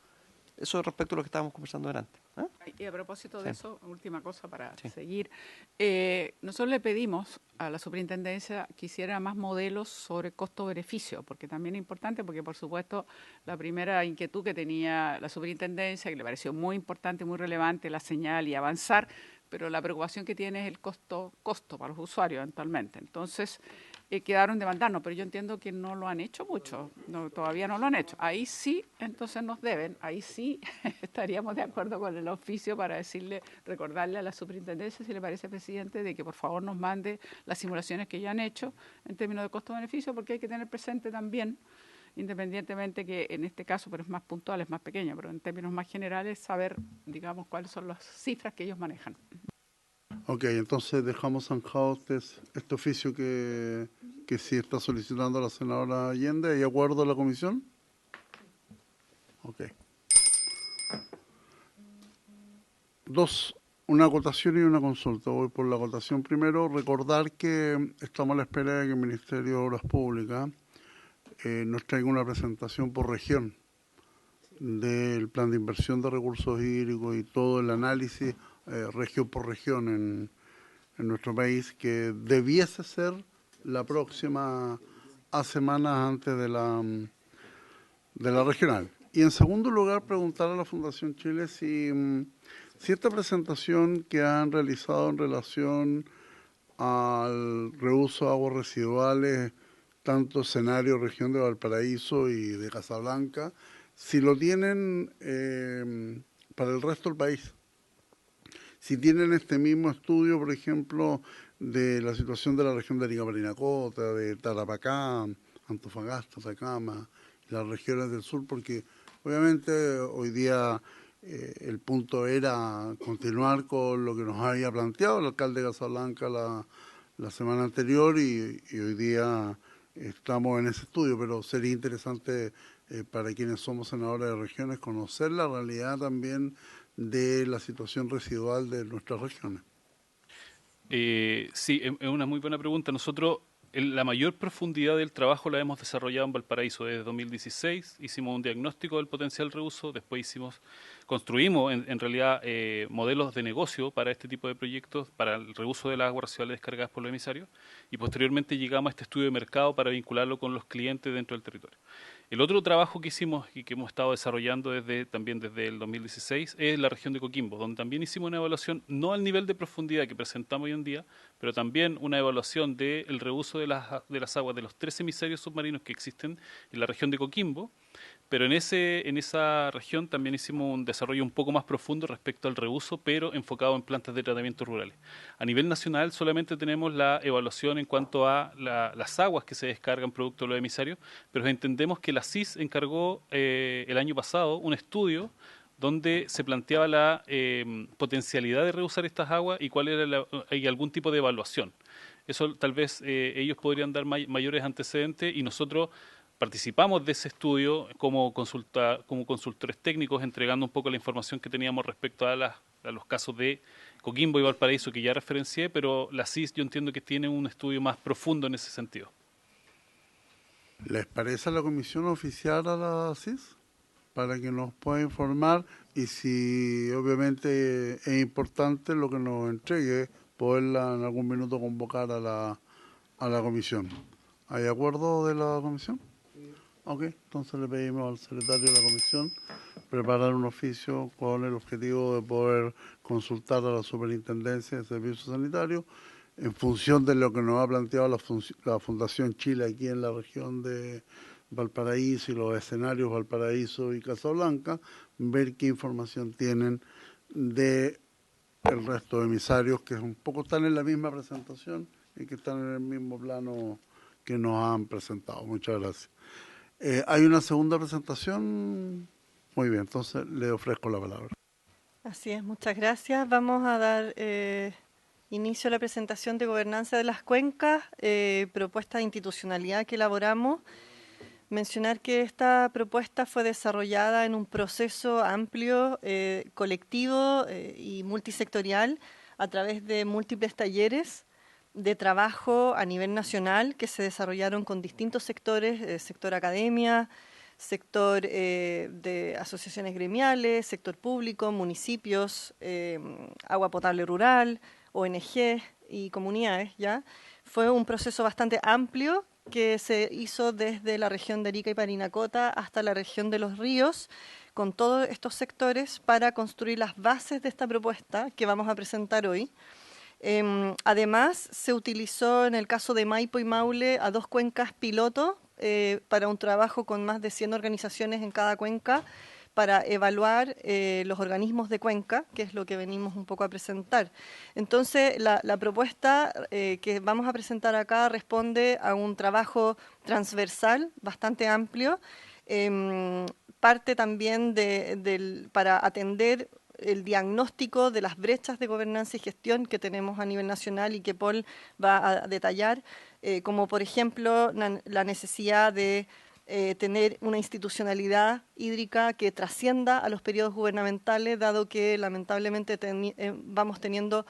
B: Eso respecto a lo que estábamos conversando delante. ¿Ah?
C: Y a propósito de eso, última cosa para
B: Sí.
C: seguir. Nosotros le pedimos a la superintendencia que hiciera más modelos sobre costo-beneficio, porque también es importante, porque por supuesto la primera inquietud que tenía la superintendencia, que le pareció muy importante, muy relevante la señal y avanzar, pero la preocupación que tiene es el costo para los usuarios eventualmente. Entonces, quedaron de mandarnos, pero yo entiendo que no lo han hecho mucho, todavía no lo han hecho. Ahí sí, entonces nos deben, ahí sí estaríamos de acuerdo con el oficio para decirle, recordarle a la superintendencia, si le parece, presidente, de que por favor nos mande las simulaciones que ya han hecho en términos de costo-beneficio, porque hay que tener presente también, independientemente que en este caso, pero es más puntual, es más pequeño, pero en términos más generales, saber, digamos, cuáles son las cifras que ellos manejan.
A: Ok, entonces dejamos zanjado este oficio que sí está solicitando la senadora Allende. ¿Hay acuerdo de la comisión? Ok. Una acotación y una consulta. Voy por la acotación primero. Recordar que estamos a la espera de que el Ministerio de Obras Públicas nos traiga una presentación por región del plan de inversión de recursos hídricos y todo el análisis región por región en nuestro país, que debiese ser la próxima a semanas antes de la regional. Y en segundo lugar, preguntar a la Fundación Chile si esta presentación que han realizado en relación al reuso de aguas residuales, tanto escenario región de Valparaíso y de Casablanca, si lo tienen para el resto del país. Si tienen este mismo estudio, por ejemplo, de la situación de la región de Arica Parinacota, de Tarapacá, Antofagasta, Atacama, y las regiones del sur, porque obviamente hoy día el punto era continuar con lo que nos había planteado el alcalde de Casablanca la semana anterior y hoy día estamos en ese estudio, pero sería interesante para quienes somos senadores de regiones conocer la realidad también de la situación residual de nuestras regiones.
F: Sí, es una muy buena pregunta. Nosotros la mayor profundidad del trabajo la hemos desarrollado en Valparaíso desde 2016. Hicimos un diagnóstico del potencial reuso, después construimos en realidad modelos de negocio para este tipo de proyectos, para el reuso de las aguas residuales descargadas por los emisarios, y posteriormente llegamos a este estudio de mercado para vincularlo con los clientes dentro del territorio. El otro trabajo que hicimos y que hemos estado desarrollando también desde el 2016 es la región de Coquimbo, donde también hicimos una evaluación, no al nivel de profundidad que presentamos hoy en día, pero también una evaluación del reuso de las aguas de los 3 emisarios submarinos que existen en la región de Coquimbo, pero en esa región también hicimos un desarrollo un poco más profundo respecto al reuso, pero enfocado en plantas de tratamiento rurales. A nivel nacional solamente tenemos la evaluación en cuanto a las aguas que se descargan producto de los emisarios, pero entendemos que la CIS encargó el año pasado un estudio donde se planteaba la potencialidad de reusar estas aguas y cuál era hay algún tipo de evaluación. Eso tal vez ellos podrían dar mayores antecedentes y nosotros participamos de ese estudio como consultores técnicos, entregando un poco la información que teníamos respecto a los casos de Coquimbo y Valparaíso que ya referencié, pero la CIS yo entiendo que tiene un estudio más profundo en ese sentido.
A: ¿Les parece a la comisión oficial a la CIS? Para que nos pueda informar y si obviamente es importante lo que nos entregue, poderla en algún minuto convocar a la comisión. ¿Hay acuerdo de la comisión? Ok, entonces le pedimos al secretario de la comisión preparar un oficio con el objetivo de poder consultar a la Superintendencia de Servicios Sanitarios en función de lo que nos ha planteado la Fundación Chile aquí en la región de Valparaíso y los escenarios Valparaíso y Casablanca, ver qué información tienen de el resto de emisarios que un poco están en la misma presentación y que están en el mismo plano que nos han presentado. Muchas gracias. ¿Hay una segunda presentación? Muy bien, entonces le ofrezco la palabra.
E: Así es, muchas gracias. Vamos a dar inicio a la presentación de gobernanza de las cuencas, propuesta de institucionalidad que elaboramos. Mencionar que esta propuesta fue desarrollada en un proceso amplio, colectivo y multisectorial a través de múltiples talleres de trabajo a nivel nacional que se desarrollaron con distintos sectores, sector academia, sector de asociaciones gremiales, sector público, municipios, agua potable rural, ONG y comunidades, ¿ya? Fue un proceso bastante amplio que se hizo desde la región de Arica y Parinacota hasta la región de Los Ríos, con todos estos sectores para construir las bases de esta propuesta que vamos a presentar hoy. Además, se utilizó en el caso de Maipo y Maule a 2 cuencas piloto para un trabajo con más de 100 organizaciones en cada cuenca para evaluar los organismos de cuenca, que es lo que venimos un poco a presentar. Entonces, la propuesta que vamos a presentar acá responde a un trabajo transversal bastante amplio, parte también para atender el diagnóstico de las brechas de gobernanza y gestión que tenemos a nivel nacional y que Paul va a detallar, como por ejemplo la necesidad de tener una institucionalidad hídrica que trascienda a los periodos gubernamentales, dado que lamentablemente vamos teniendo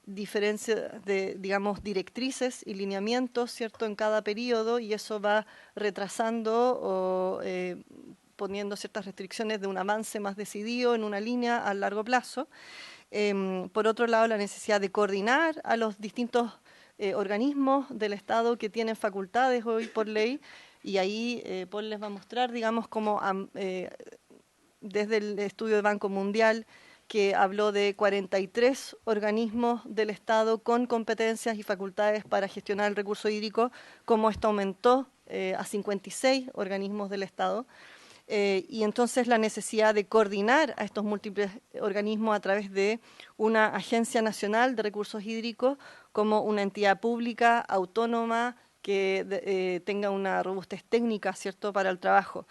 E: diferencias de, digamos, directrices y lineamientos, ¿cierto?, en cada periodo, y eso va retrasando o poniendo ciertas restricciones de un avance más decidido en una línea a largo plazo. Por otro lado, la necesidad de coordinar a los distintos organismos del Estado que tienen facultades hoy por ley, y ahí Paul les va a mostrar, digamos, cómo desde el estudio del Banco Mundial, que habló de 43 organismos del Estado con competencias y facultades para gestionar el recurso hídrico, cómo esto aumentó a 56 organismos del Estado. Y entonces la necesidad de coordinar a estos múltiples organismos a través de una Agencia Nacional de Recursos Hídricos como una entidad pública, autónoma, que tenga una robustez técnica, ¿cierto?, para el trabajo.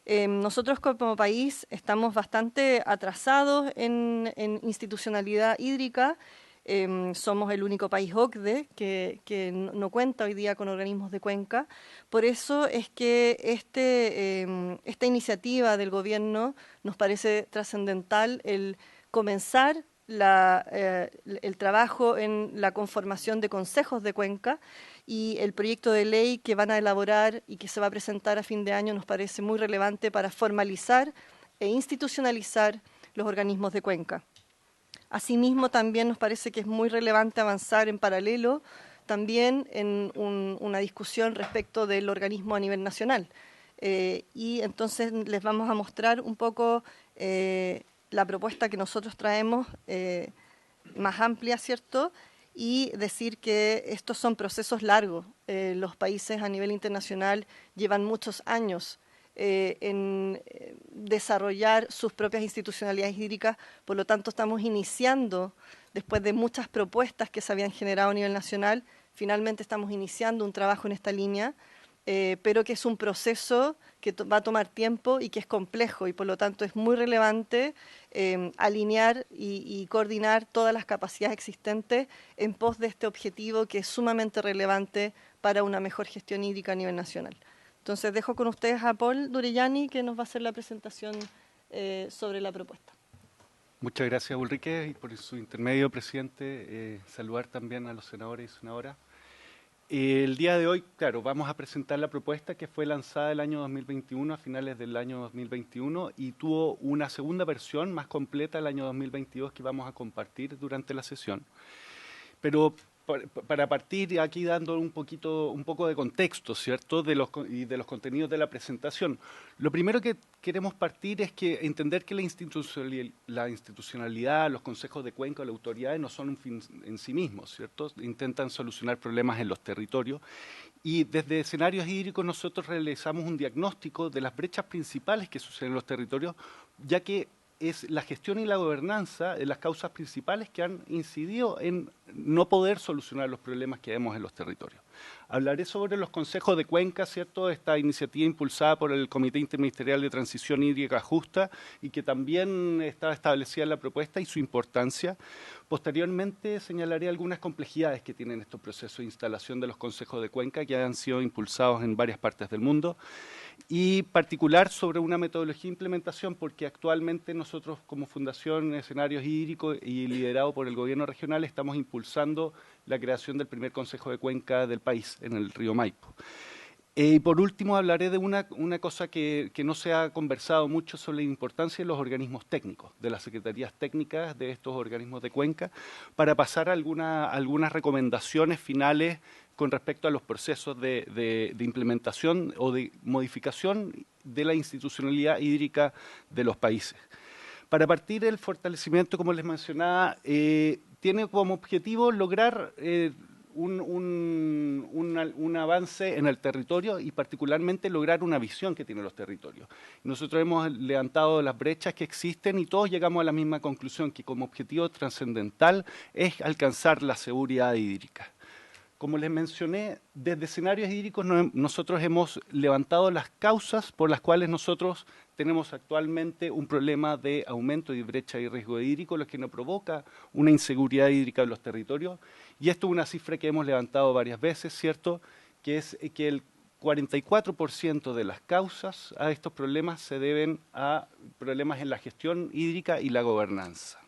E: Nosotros como país estamos bastante atrasados en institucionalidad hídrica. Somos el único país OCDE que no cuenta hoy día con organismos de cuenca. Por eso es que esta iniciativa del gobierno nos parece trascendental, el comenzar el trabajo en la conformación de consejos de cuenca, y el proyecto de ley que van a elaborar y que se va a presentar a fin de año nos parece muy relevante para formalizar e institucionalizar los organismos de cuenca. Asimismo, también nos parece que es muy relevante avanzar en paralelo también en una discusión respecto del organismo a nivel nacional. Y entonces les vamos a mostrar un poco la propuesta que nosotros traemos más amplia, ¿cierto?, y decir que estos son procesos largos. Los países a nivel internacional llevan muchos años en desarrollar sus propias institucionalidades hídricas, por lo tanto estamos iniciando, después de muchas propuestas que se habían generado a nivel nacional, finalmente estamos iniciando un trabajo en esta línea, pero que es un proceso que va a tomar tiempo y que es complejo, y por lo tanto es muy relevante alinear y coordinar todas las capacidades existentes en pos de este objetivo que es sumamente relevante para una mejor gestión hídrica a nivel nacional. Entonces dejo con ustedes a Paul Durellani, que nos va a hacer la presentación sobre la propuesta.
H: Muchas gracias, Ulrike, y por su intermedio, presidente, saludar también a los senadores y senadoras. El día de hoy, claro, vamos a presentar la propuesta que fue lanzada el año 2021, a finales del año 2021, y tuvo una segunda versión más completa el año 2022 que vamos a compartir durante la sesión. Pero para partir aquí dando un poco de contexto, ¿cierto?, y de los contenidos de la presentación. Lo primero que queremos partir es que entender que la institucionalidad, los consejos de cuenca o las autoridades no son un fin en sí mismos, ¿cierto? Intentan solucionar problemas en los territorios, y desde escenarios hídricos nosotros realizamos un diagnóstico de las brechas principales que suceden en los territorios, ya que es la gestión y la gobernanza de las causas principales que han incidido en no poder solucionar los problemas que vemos en los territorios. Hablaré sobre los consejos de cuenca, ¿cierto? Esta iniciativa impulsada por el Comité Interministerial de Transición Hídrica Justa y que también estaba establecida en la propuesta y su importancia. Posteriormente señalaré algunas complejidades que tienen estos procesos de instalación de los consejos de cuenca que han sido impulsados en varias partes del mundo y particular sobre una metodología de implementación porque actualmente nosotros como Fundación Escenarios Hídricos y liderado por el gobierno regional estamos impulsando la creación del primer consejo de cuenca del país en el río Maipo. Y por último hablaré de una cosa que no se ha conversado mucho sobre la importancia de los organismos técnicos, de las secretarías técnicas de estos organismos de cuenca, para pasar a algunas recomendaciones finales con respecto a los procesos de implementación o de modificación de la institucionalidad hídrica de los países. Para partir, el fortalecimiento, como les mencionaba, tiene como objetivo lograr un avance en el territorio y particularmente lograr una visión que tienen los territorios. Nosotros hemos levantado las brechas que existen y todos llegamos a la misma conclusión, que como objetivo trascendental es alcanzar la seguridad hídrica. Como les mencioné, desde Escenarios Hídricos nosotros hemos levantado las causas por las cuales nosotros tenemos actualmente un problema de aumento de brecha y riesgo hídrico, lo que nos provoca una inseguridad hídrica en los territorios. Y esto es una cifra que hemos levantado varias veces, ¿cierto? Que es que el 44% de las causas a estos problemas se deben a problemas en la gestión hídrica y la gobernanza.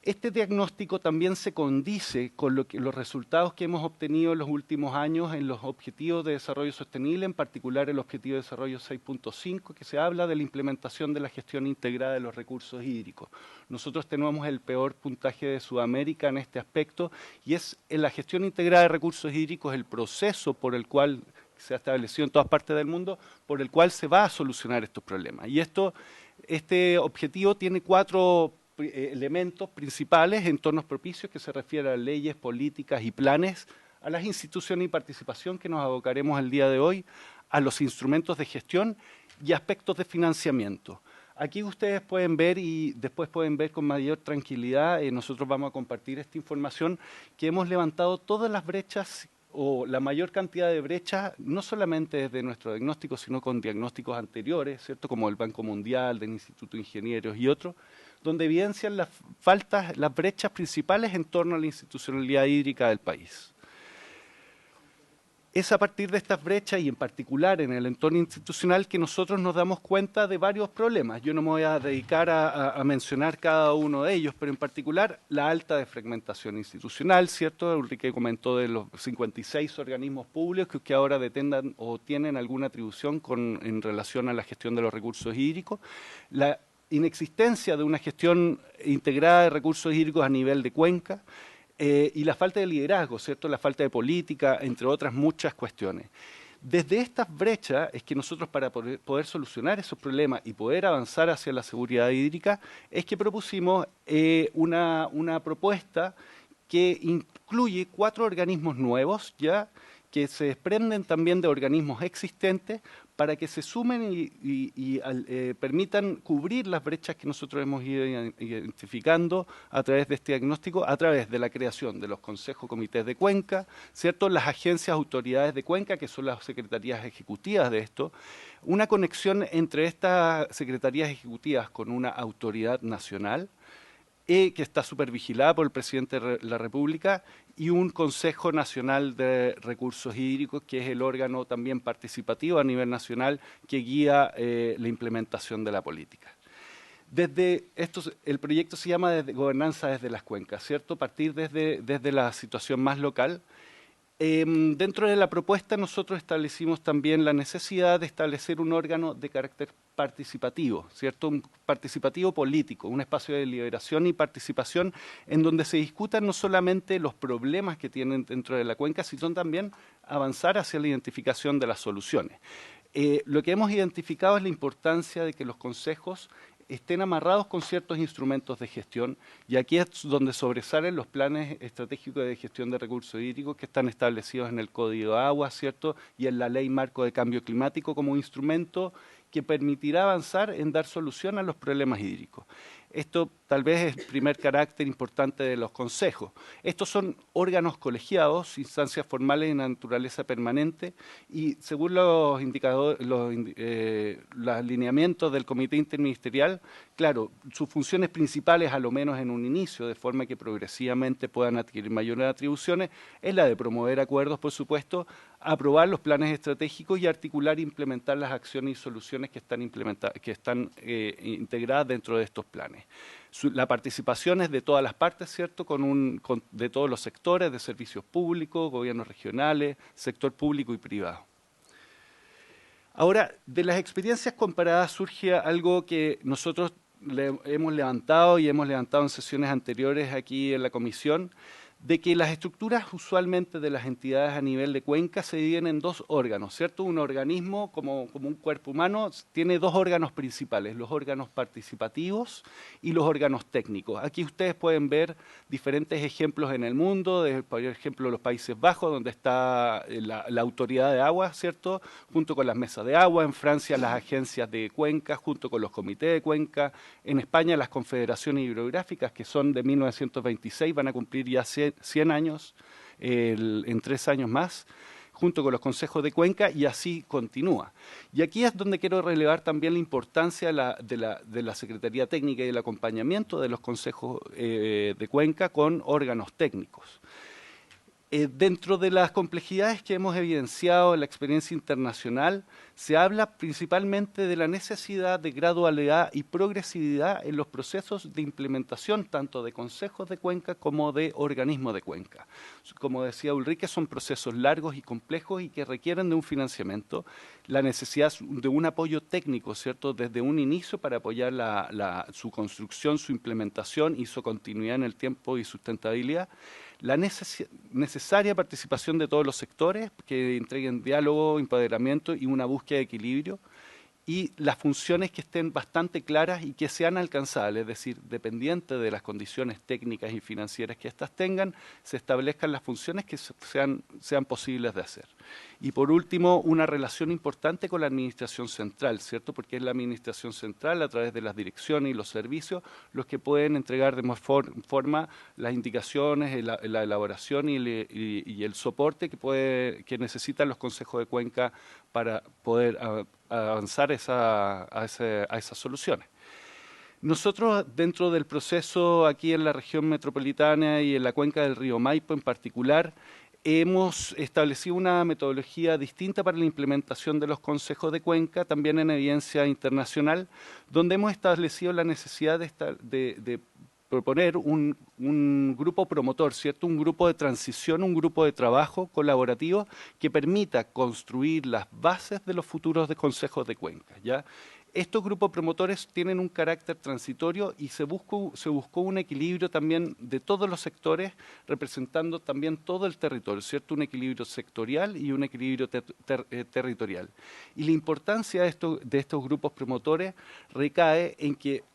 H: Este diagnóstico también se condice con los resultados que hemos obtenido en los últimos años en los Objetivos de Desarrollo Sostenible, en particular el Objetivo de Desarrollo 6.5, que se habla de la implementación de la gestión integrada de los recursos hídricos. Nosotros tenemos el peor puntaje de Sudamérica en este aspecto y es en la gestión integrada de recursos hídricos el proceso por el cual se ha establecido en todas partes del mundo, por el cual se va a solucionar estos problemas. Y este objetivo tiene 4 elementos principales, entornos propicios que se refieren a leyes, políticas y planes, a las instituciones y participación que nos abocaremos el día de hoy, a los instrumentos de gestión y aspectos de financiamiento. Aquí ustedes pueden ver y después pueden ver con mayor tranquilidad, nosotros vamos a compartir esta información, que hemos levantado todas las brechas o la mayor cantidad de brechas, no solamente desde nuestro diagnóstico, sino con diagnósticos anteriores, ¿cierto? Como el Banco Mundial, del Instituto de Ingenieros y otros, donde evidencian las brechas principales en torno a la institucionalidad hídrica del país. Es a partir de estas brechas y en particular en el entorno institucional que nosotros nos damos cuenta de varios problemas. Yo no me voy a dedicar a mencionar cada uno de ellos, pero en particular la alta desfragmentación institucional, ¿cierto? Ulrike comentó de los 56 organismos públicos que ahora detengan o tienen alguna atribución en relación a la gestión de los recursos hídricos. La inexistencia de una gestión integrada de recursos hídricos a nivel de cuenca, y la falta de liderazgo, ¿cierto? La falta de política, entre otras muchas cuestiones. Desde estas brechas es que nosotros para poder solucionar esos problemas y poder avanzar hacia la seguridad hídrica es que propusimos una propuesta que incluye 4 organismos nuevos ya que se desprenden también de organismos existentes para que se sumen y permitan cubrir las brechas que nosotros hemos ido identificando a través de este diagnóstico, a través de la creación de los consejos, comités de cuenca, ¿cierto? Las agencias, autoridades de cuenca, que son las secretarías ejecutivas de esto, una conexión entre estas secretarías ejecutivas con una autoridad nacional, que está supervigilada por el presidente de la República, y un Consejo Nacional de Recursos Hídricos, que es el órgano también participativo a nivel nacional que guía la implementación de la política. El proyecto se llama Gobernanza desde las Cuencas, ¿cierto? Partir desde la situación más local. Dentro de la propuesta nosotros establecimos también la necesidad de establecer un órgano de carácter participativo, ¿cierto? Un participativo político, un espacio de deliberación y participación en donde se discutan no solamente los problemas que tienen dentro de la cuenca, sino también avanzar hacia la identificación de las soluciones. Lo que hemos identificado es la importancia de que los consejos estén amarrados con ciertos instrumentos de gestión, y aquí es donde sobresalen los planes estratégicos de gestión de recursos hídricos que están establecidos en el Código de Agua, ¿cierto? Y en la Ley Marco de Cambio Climático como instrumento que permitirá avanzar en dar solución a los problemas hídricos. Esto tal vez es el primer carácter importante de los consejos. Estos son órganos colegiados, instancias formales de naturaleza permanente, y según los indicadores, los alineamientos del Comité Interministerial, claro, sus funciones principales, a lo menos en un inicio, de forma que progresivamente puedan adquirir mayores atribuciones, es la de promover acuerdos, por supuesto, aprobar los planes estratégicos y articular e implementar las acciones y soluciones que están integradas dentro de estos planes. La participación es de todas las partes, ¿cierto? De todos los sectores, de servicios públicos, gobiernos regionales, sector público y privado. Ahora, de las experiencias comparadas surge algo que nosotros hemos levantado en sesiones anteriores aquí en la comisión, de que las estructuras usualmente de las entidades a nivel de cuenca se dividen en dos órganos, ¿cierto? Un organismo, como un cuerpo humano, tiene dos órganos principales, los órganos participativos y los órganos técnicos. Aquí ustedes pueden ver diferentes ejemplos en el mundo, por ejemplo, los Países Bajos, donde está la autoridad de agua, ¿cierto? Junto con las mesas de agua, en Francia las agencias de cuenca, junto con los comités de cuenca, en España las confederaciones hidrográficas, que son de 1926, van a cumplir ya 100 años, en 3 años más, junto con los consejos de cuenca, y así continúa. Y aquí es donde quiero relevar también la importancia de la Secretaría Técnica y del acompañamiento de los consejos de cuenca con órganos técnicos. Dentro de las complejidades que hemos evidenciado en la experiencia internacional, se habla principalmente de la necesidad de gradualidad y progresividad en los procesos de implementación tanto de consejos de cuenca como de organismos de cuenca. Como decía Ulrike, son procesos largos y complejos y que requieren de un financiamiento, la necesidad de un apoyo técnico, ¿cierto?, desde un inicio para apoyar su construcción, su implementación y su continuidad en el tiempo y sustentabilidad. La necesaria participación de todos los sectores que entreguen diálogo, empoderamiento y una búsqueda de equilibrio, y las funciones que estén bastante claras y que sean alcanzables, es decir, dependiente de las condiciones técnicas y financieras que éstas tengan, se establezcan las funciones que sean posibles de hacer. Y por último, una relación importante con la administración central, ¿cierto? Porque es la administración central, a través de las direcciones y los servicios, los que pueden entregar de mejor forma las indicaciones, la elaboración y el soporte que necesitan los consejos de cuenca para poder avanzar a esas soluciones. Nosotros, dentro del proceso aquí en la región metropolitana y en la cuenca del río Maipo en particular, hemos establecido una metodología distinta para la implementación de los consejos de cuenca, también en evidencia internacional, donde hemos establecido la necesidad de proponer un grupo promotor, ¿cierto? Un grupo de transición, un grupo de trabajo colaborativo que permita construir las bases de los futuros de consejos de cuenca, ¿ya? Estos grupos promotores tienen un carácter transitorio y se buscó un equilibrio también de todos los sectores, representando también todo el territorio, ¿cierto? Un equilibrio sectorial y un equilibrio territorial. Y la importancia de estos grupos promotores recae en que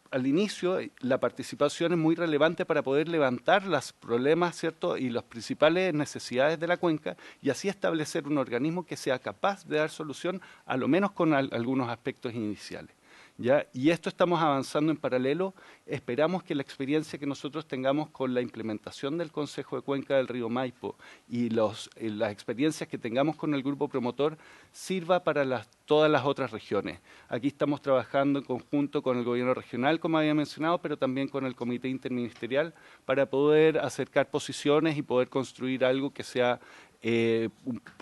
H: al inicio la participación es muy relevante para poder levantar los problemas, ¿cierto?, y las principales necesidades de la cuenca, y así establecer un organismo que sea capaz de dar solución, a lo menos con algunos aspectos iniciales, ¿ya? Y esto estamos avanzando en paralelo. Esperamos que la experiencia que nosotros tengamos con la implementación del Consejo de Cuenca del Río Maipo y las experiencias que tengamos con el grupo promotor sirva para todas las otras regiones. Aquí estamos trabajando en conjunto con el gobierno regional, como había mencionado, pero también con el Comité Interministerial para poder acercar posiciones y poder construir algo que sea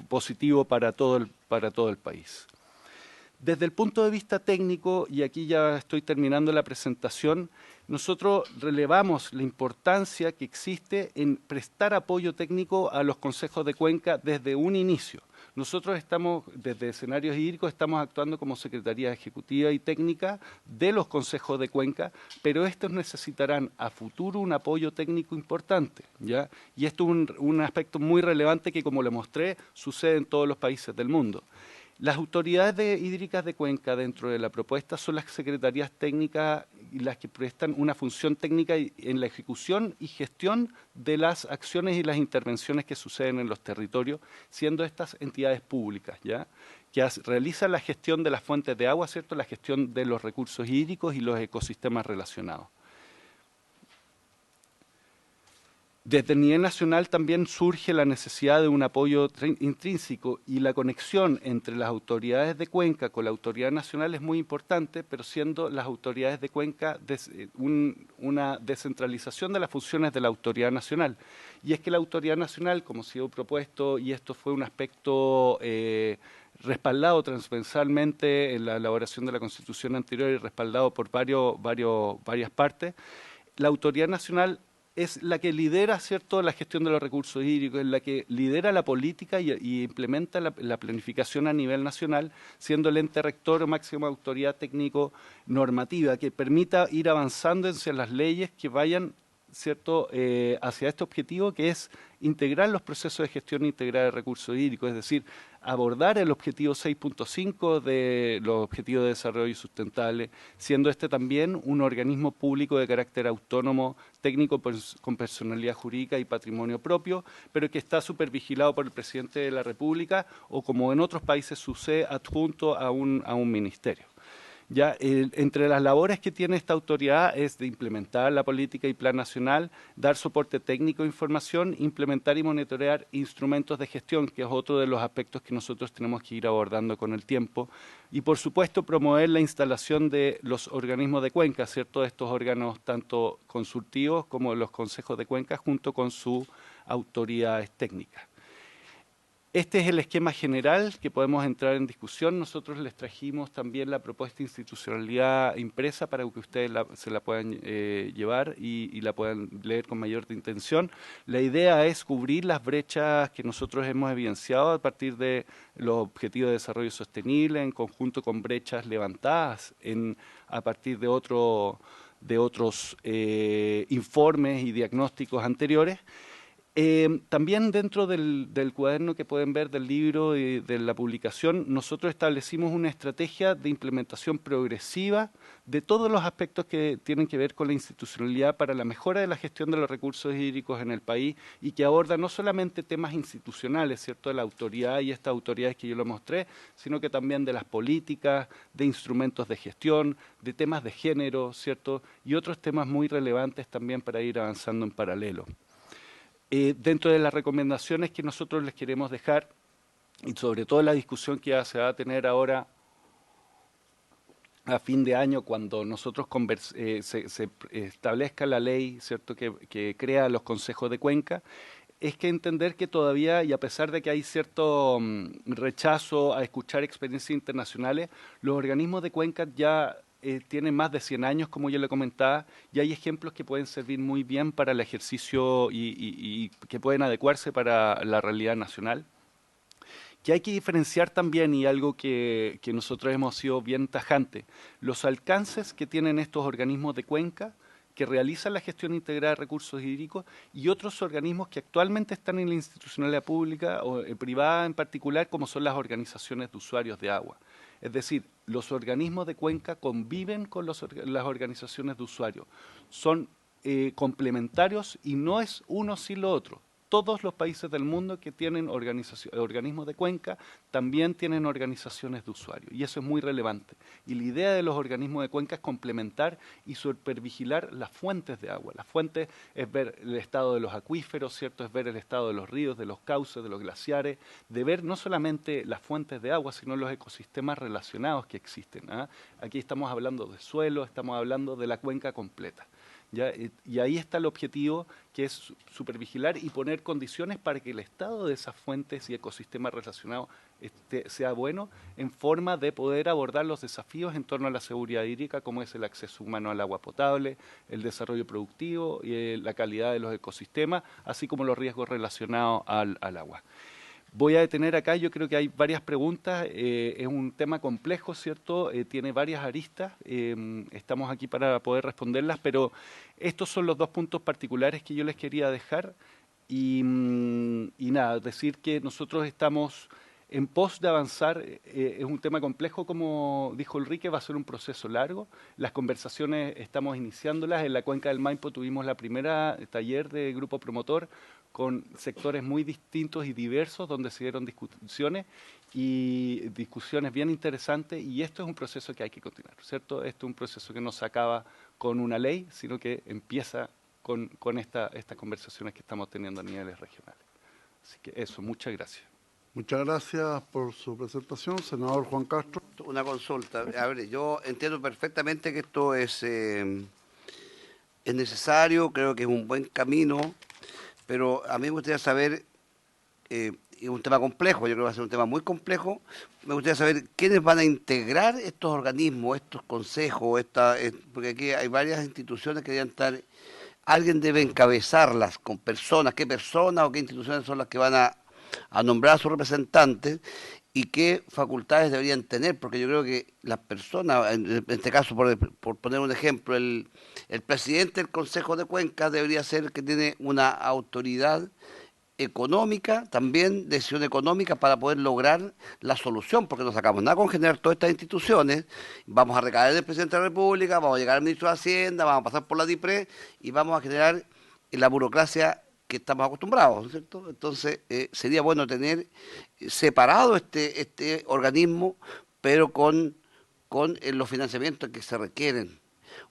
H: positivo para todo el país. Desde el punto de vista técnico, y aquí ya estoy terminando la presentación, nosotros relevamos la importancia que existe en prestar apoyo técnico a los consejos de cuenca desde un inicio. Nosotros desde Escenarios Hídricos, estamos actuando como Secretaría Ejecutiva y Técnica de los consejos de cuenca, pero estos necesitarán a futuro un apoyo técnico importante, ¿ya? Y esto es un aspecto muy relevante que, como le mostré, sucede en todos los países del mundo. Las autoridades hídricas de cuenca dentro de la propuesta son las secretarías técnicas y las que prestan una función técnica en la ejecución y gestión de las acciones y las intervenciones que suceden en los territorios, siendo estas entidades públicas, ¿ya? Que realizan la gestión de las fuentes de agua, ¿cierto? La gestión de los recursos hídricos y los ecosistemas relacionados. Desde el nivel nacional también surge la necesidad de un apoyo intrínseco y la conexión entre las autoridades de Cuenca con la autoridad nacional es muy importante, pero siendo las autoridades de Cuenca una descentralización de las funciones de la autoridad nacional. Y es que la autoridad nacional, como se ha propuesto, y esto fue un aspecto respaldado transversalmente en la elaboración de la Constitución anterior y respaldado por varias partes, la autoridad nacional es la que lidera, ¿cierto?, la gestión de los recursos hídricos, es la que lidera la política y implementa la planificación a nivel nacional, siendo el ente rector o máxima autoridad técnico normativa, que permita ir avanzando hacia las leyes que vayan, ¿cierto?, hacia este objetivo, que es integrar los procesos de gestión integrada de recursos hídricos, es decir, abordar el objetivo 6.5 de los objetivos de desarrollo sustentable, siendo este también un organismo público de carácter autónomo, técnico con personalidad jurídica y patrimonio propio, pero que está supervigilado por el presidente de la República o, como en otros países sucede, adjunto a un ministerio. Ya, entre las labores que tiene esta autoridad es de implementar la política y plan nacional, dar soporte técnico e información, implementar y monitorear instrumentos de gestión, que es otro de los aspectos que nosotros tenemos que ir abordando con el tiempo, y por supuesto promover la instalación de los organismos de cuenca, ¿cierto?, estos órganos tanto consultivos como los consejos de cuenca junto con sus autoridades técnicas. Este es el esquema general que podemos entrar en discusión. Nosotros les trajimos también la propuesta de institucionalidad impresa para que ustedes se la puedan llevar y la puedan leer con mayor intención. La idea es cubrir las brechas que nosotros hemos evidenciado a partir de los objetivos de desarrollo sostenible, en conjunto con brechas levantadas a partir de otros informes y diagnósticos anteriores. También dentro del cuaderno que pueden ver del libro y de la publicación, nosotros establecimos una estrategia de implementación progresiva de todos los aspectos que tienen que ver con la institucionalidad para la mejora de la gestión de los recursos hídricos en el país y que aborda no solamente temas institucionales, ¿cierto?, de la autoridad y estas autoridades que yo lo mostré, sino que también de las políticas, de instrumentos de gestión, de temas de género, ¿cierto?, y otros temas muy relevantes también para ir avanzando en paralelo. Dentro de las recomendaciones que nosotros les queremos dejar, y sobre todo la discusión que se va a tener ahora a fin de año, cuando nosotros se establezca la ley, ¿cierto?, que crea los consejos de cuenca, es que entender que todavía, y a pesar de que hay cierto rechazo a escuchar experiencias internacionales, los organismos de cuenca ya tienen más de 100 años, como yo le comentaba, y hay ejemplos que pueden servir muy bien para el ejercicio y que pueden adecuarse para la realidad nacional. Que hay que diferenciar también, y algo que nosotros hemos sido bien tajantes, los alcances que tienen estos organismos de cuenca que realizan la gestión integrada de recursos hídricos y otros organismos que actualmente están en la institucionalidad pública o privada en particular, como son las organizaciones de usuarios de agua. Es decir, los organismos de cuenca conviven con las organizaciones de usuarios, son complementarios y no es uno sin lo otro. Todos los países del mundo que tienen organismos de cuenca también tienen organizaciones de usuarios y eso es muy relevante. Y la idea de los organismos de cuenca es complementar y supervigilar las fuentes de agua. Las fuentes es ver el estado de los acuíferos, ¿cierto? Es ver el estado de los ríos, de los cauces, de los glaciares, de ver no solamente las fuentes de agua, sino los ecosistemas relacionados que existen. Aquí estamos hablando de suelo, estamos hablando de la cuenca completa. ¿Ya? Y ahí está el objetivo, que es supervigilar y poner condiciones para que el estado de esas fuentes y ecosistemas relacionados sea bueno, en forma de poder abordar los desafíos en torno a la seguridad hídrica, como es el acceso humano al agua potable, el desarrollo productivo y la calidad de los ecosistemas, así como los riesgos relacionados al agua. Voy a detener acá, yo creo que hay varias preguntas, es un tema complejo, ¿cierto? Tiene varias aristas, estamos aquí para poder responderlas, pero estos son los dos puntos particulares que yo les quería dejar y nada, decir que nosotros estamos en pos de avanzar. Es un tema complejo, como dijo Ulrike, va a ser un proceso largo. Las conversaciones estamos iniciándolas. En la cuenca del Maipo tuvimos la primera taller de grupo promotor con sectores muy distintos y diversos, donde se dieron discusiones y discusiones bien interesantes, y esto es un proceso que hay que continuar, ¿cierto? Esto es un proceso que no se acaba con una ley, sino que empieza con estas conversaciones que estamos teniendo a niveles regionales. Así que eso, muchas gracias.
A: Muchas gracias por su presentación, senador Juan Castro.
D: Una consulta. A ver, yo entiendo perfectamente que esto es necesario, creo que es un buen camino, pero a mí me gustaría saber, es un tema complejo, yo creo que va a ser un tema muy complejo, me gustaría saber quiénes van a integrar estos organismos, estos consejos, porque aquí hay varias instituciones que deben estar, alguien debe encabezarlas con personas, qué personas o qué instituciones son las que van a nombrar a sus representantes y qué facultades deberían tener, porque yo creo que las personas, en este caso, por poner un ejemplo, el presidente del Consejo de Cuencas debería ser que tiene una autoridad económica, también decisión económica para poder lograr la solución, porque no sacamos nada con generar todas estas instituciones, vamos a recaer en el presidente de la República, vamos a llegar al ministro de Hacienda, vamos a pasar por la DIPRE y vamos a generar la burocracia que estamos acostumbrados, ¿no es cierto? Entonces, sería bueno tener separado este organismo, pero con los financiamientos que se requieren,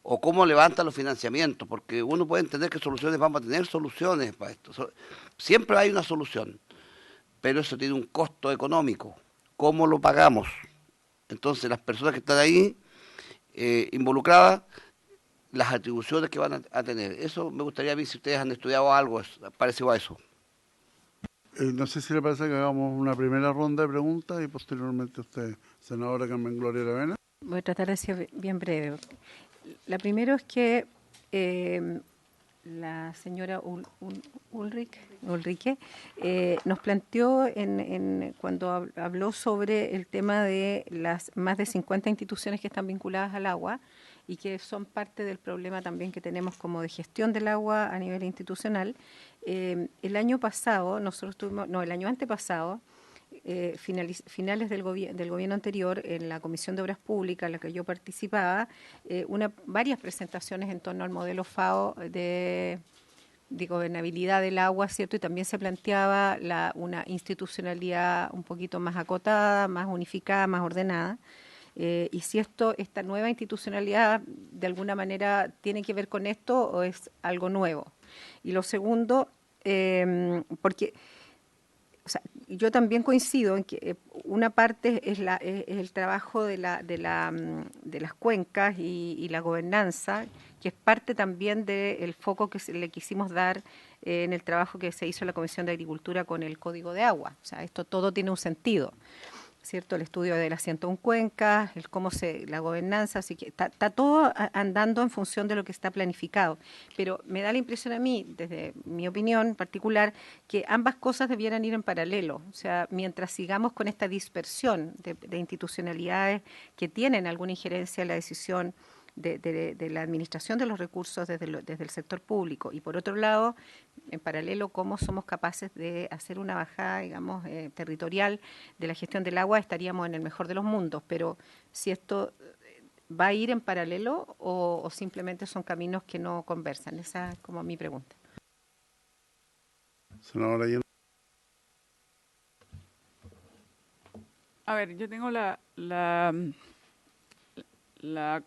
D: o cómo levantan los financiamientos, porque uno puede entender que soluciones, vamos a tener soluciones para esto. Siempre hay una solución, pero eso tiene un costo económico. ¿Cómo lo pagamos? Entonces, las personas que están ahí involucradas, las atribuciones que van a tener. Eso me gustaría ver si ustedes han estudiado algo parecido a eso.
A: No sé si le parece que hagamos una primera ronda de preguntas y posteriormente usted, senadora Carmen Gloria Aravena.
G: Voy a tratar de ser bien breve. La primera es que la señora Ulrike nos planteó cuando habló sobre el tema de las más de 50 instituciones que están vinculadas al agua y que son parte del problema también que tenemos como de gestión del agua a nivel institucional. El año pasado, el año antepasado, finales del gobierno anterior, en la Comisión de Obras Públicas, en la que yo participaba, varias presentaciones en torno al modelo FAO de gobernabilidad del agua, ¿cierto? Y también se planteaba una institucionalidad un poquito más acotada, más unificada, más ordenada. Y si esta nueva institucionalidad de alguna manera tiene que ver con esto o es algo nuevo. Y lo segundo, porque yo también coincido en que una parte es el trabajo de las cuencas y la gobernanza, que es parte también del foco que le quisimos dar en el trabajo que se hizo en la Comisión de Agricultura con el Código de Agua. O sea, esto todo tiene un sentido, ¿cierto? El estudio de las 101 cuencas, la gobernanza, así que está todo andando en función de lo que está planificado. Pero me da la impresión a mí, desde mi opinión particular, que ambas cosas debieran ir en paralelo. O sea, mientras sigamos con esta dispersión de institucionalidades que tienen alguna injerencia en la decisión de la administración de los recursos desde el sector público, y por otro lado, en paralelo, cómo somos capaces de hacer una bajada, digamos, territorial de la gestión del agua, estaríamos en el mejor de los mundos. Pero si esto va a ir en paralelo o simplemente son caminos que no conversan, esa es como mi pregunta.
A: Senadora Allende.
C: A ver, yo tengo la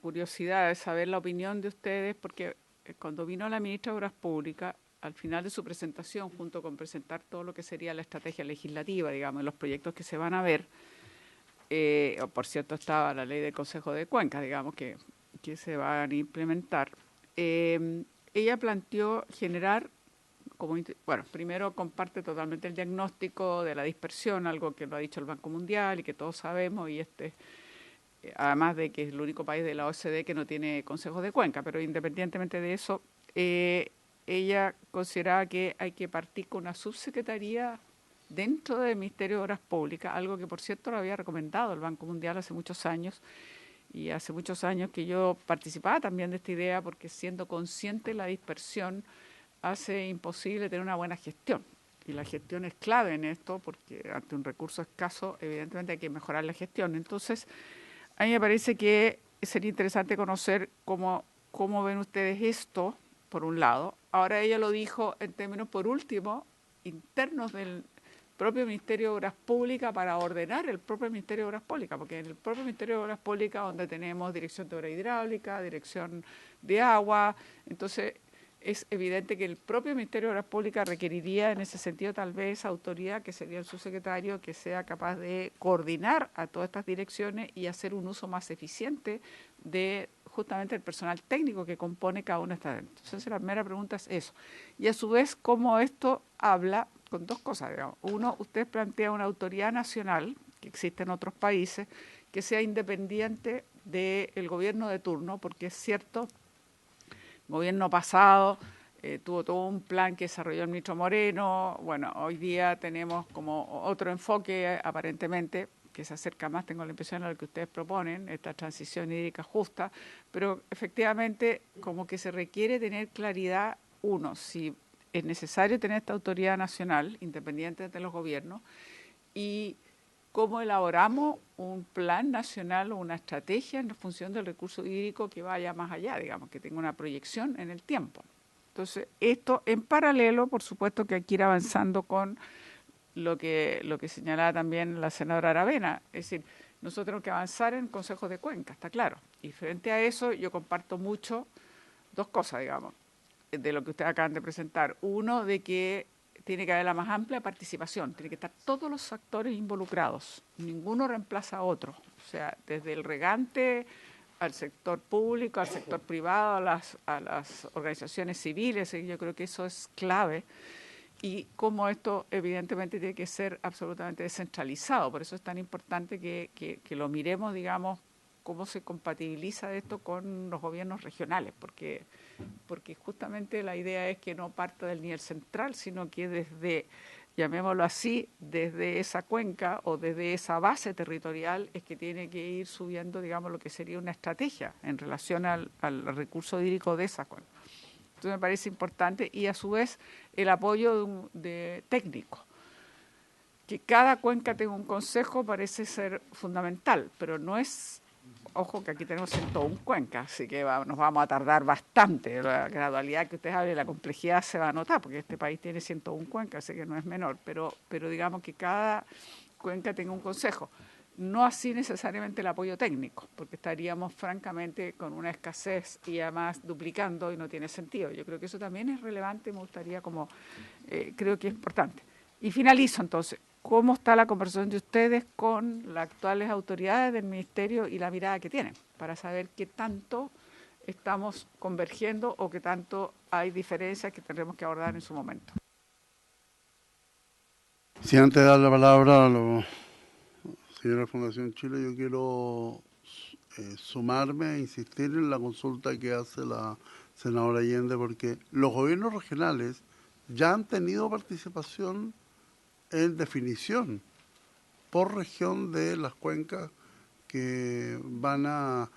C: curiosidad de saber la opinión de ustedes, porque cuando vino la ministra de Obras Públicas, al final de su presentación, junto con presentar todo lo que sería la estrategia legislativa, digamos, los proyectos que se van a ver, por cierto, estaba la ley del Consejo de Cuencas, digamos, que se van a implementar. Ella planteó generar, primero comparte totalmente el diagnóstico de la dispersión, algo que lo ha dicho el Banco Mundial y que todos sabemos, y además de que es el único país de la OCDE que no tiene consejos de cuenca, pero independientemente de eso, ella consideraba que hay que partir con una subsecretaría dentro del Ministerio de Obras Públicas, algo que por cierto lo había recomendado el Banco Mundial hace muchos años, y hace muchos años que yo participaba también de esta idea, porque siendo consciente de la dispersión hace imposible tener una buena gestión. y la gestión es clave en esto, porque ante un recurso escaso, evidentemente hay que mejorar la gestión. Entonces, a mí me parece que sería interesante conocer cómo ven ustedes esto, por un lado. Ahora ella lo dijo en términos, por último, internos del propio Ministerio de Obras Públicas para ordenar el propio Ministerio de Obras Públicas, porque en el propio Ministerio de Obras Públicas, donde tenemos Dirección de Obra Hidráulica, Dirección de Agua, entonces es evidente que el propio Ministerio de Obras Públicas requeriría en ese sentido tal vez autoridad, que sería el subsecretario, que sea capaz de coordinar a todas estas direcciones y hacer un uso más eficiente de justamente el personal técnico que compone cada una de estas. Entonces la primera pregunta es eso. Y a su vez, cómo esto habla con dos cosas, digamos. Uno, usted plantea una autoridad nacional, que existe en otros países, que sea independiente del gobierno de turno, porque es cierto, el gobierno pasado tuvo todo un plan que desarrolló el ministro Moreno. Bueno, hoy día tenemos como otro enfoque, aparentemente, que se acerca más, tengo la impresión, a lo que ustedes proponen, esta transición hídrica justa, pero efectivamente como que se requiere tener claridad, uno, si es necesario tener esta autoridad nacional, independiente de los gobiernos, y cómo elaboramos un plan nacional o una estrategia en función del recurso hídrico que vaya más allá, digamos, que tenga una proyección en el tiempo. Entonces, esto en paralelo, por supuesto que hay que ir avanzando con lo que señalaba también la senadora Aravena, es decir, nosotros tenemos que avanzar en consejos de cuenca, está claro. Y frente a eso yo comparto mucho dos cosas, digamos, de lo que ustedes acaban de presentar. Uno, de que tiene que haber la más amplia participación, tiene que estar todos los actores involucrados, ninguno reemplaza a otro, o sea, desde el regante al sector público, al sector privado, a las organizaciones civiles, y yo creo que eso es clave. Y cómo esto evidentemente tiene que ser absolutamente descentralizado. Por eso es tan importante que lo miremos, digamos, cómo se compatibiliza esto con los gobiernos regionales, porque justamente la idea es que no parta del nivel central, sino que desde, llamémoslo así, desde esa cuenca o desde esa base territorial es que tiene que ir subiendo, digamos, lo que sería una estrategia en relación al recurso hídrico de esa cuenca. Entonces me parece importante, y a su vez el apoyo de técnico. Que cada cuenca tenga un consejo parece ser fundamental, pero no es, ojo que aquí tenemos 101 cuencas, así que nos vamos a tardar bastante. La gradualidad que ustedes hablan, la complejidad se va a notar, porque este país tiene 101 cuencas, así que no es menor, pero digamos que cada cuenca tenga un consejo. No así necesariamente el apoyo técnico, porque estaríamos francamente con una escasez y además duplicando y no tiene sentido. Yo creo que eso también es relevante, me gustaría creo que es importante. Y finalizo entonces, ¿cómo está la conversación de ustedes con las actuales autoridades del Ministerio y la mirada que tienen para saber qué tanto estamos convergiendo o qué tanto hay diferencias que tendremos que abordar en su momento?
A: Si antes de dar la palabra a los señora Fundación Chile, yo quiero sumarme e insistir en la consulta que hace la senadora Allende, porque los gobiernos regionales ya han tenido participación en definición por región de las cuencas que van a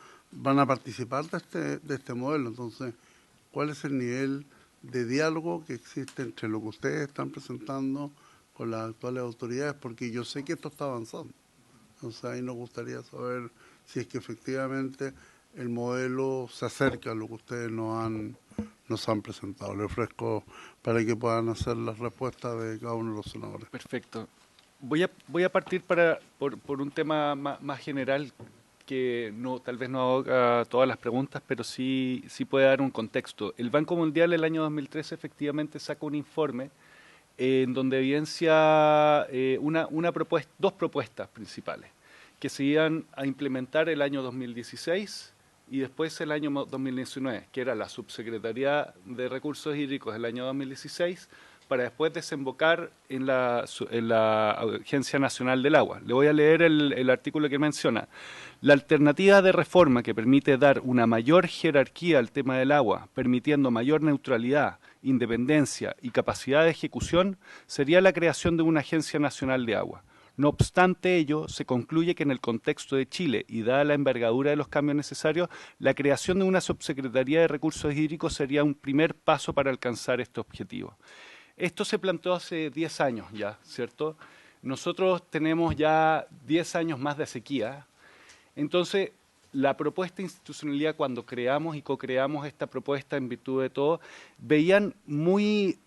A: participar de este modelo. Entonces, ¿cuál es el nivel de diálogo que existe entre lo que ustedes están presentando con las actuales autoridades? Porque yo sé que esto está avanzando. Entonces ahí nos gustaría saber si es que efectivamente el modelo se acerca a lo que ustedes nos han presentado. Le ofrezco para que puedan hacer las respuestas de cada uno de los senadores.
H: Perfecto. Voy a partir por un tema más general que tal vez no haga todas las preguntas, pero sí puede dar un contexto. El Banco Mundial el año 2013 efectivamente saca un informe en donde evidencia dos propuestas principales que se iban a implementar el año 2016 y después el año 2019, que era la Subsecretaría de Recursos Hídricos del año 2016, para después desembocar en la Agencia Nacional del Agua. Le voy a leer el artículo que menciona. La alternativa de reforma que permite dar una mayor jerarquía al tema del agua, permitiendo mayor neutralidad, independencia y capacidad de ejecución, sería la creación de una Agencia Nacional de Agua. No obstante ello, se concluye que en el contexto de Chile y dada la envergadura de los cambios necesarios, la creación de una Subsecretaría de Recursos Hídricos sería un primer paso para alcanzar este objetivo. Esto se planteó hace 10 años ya, ¿cierto? Nosotros tenemos ya 10 años más de sequía. Entonces, la propuesta de institucionalidad, cuando creamos y co-creamos esta propuesta en virtud de todo, veían muy...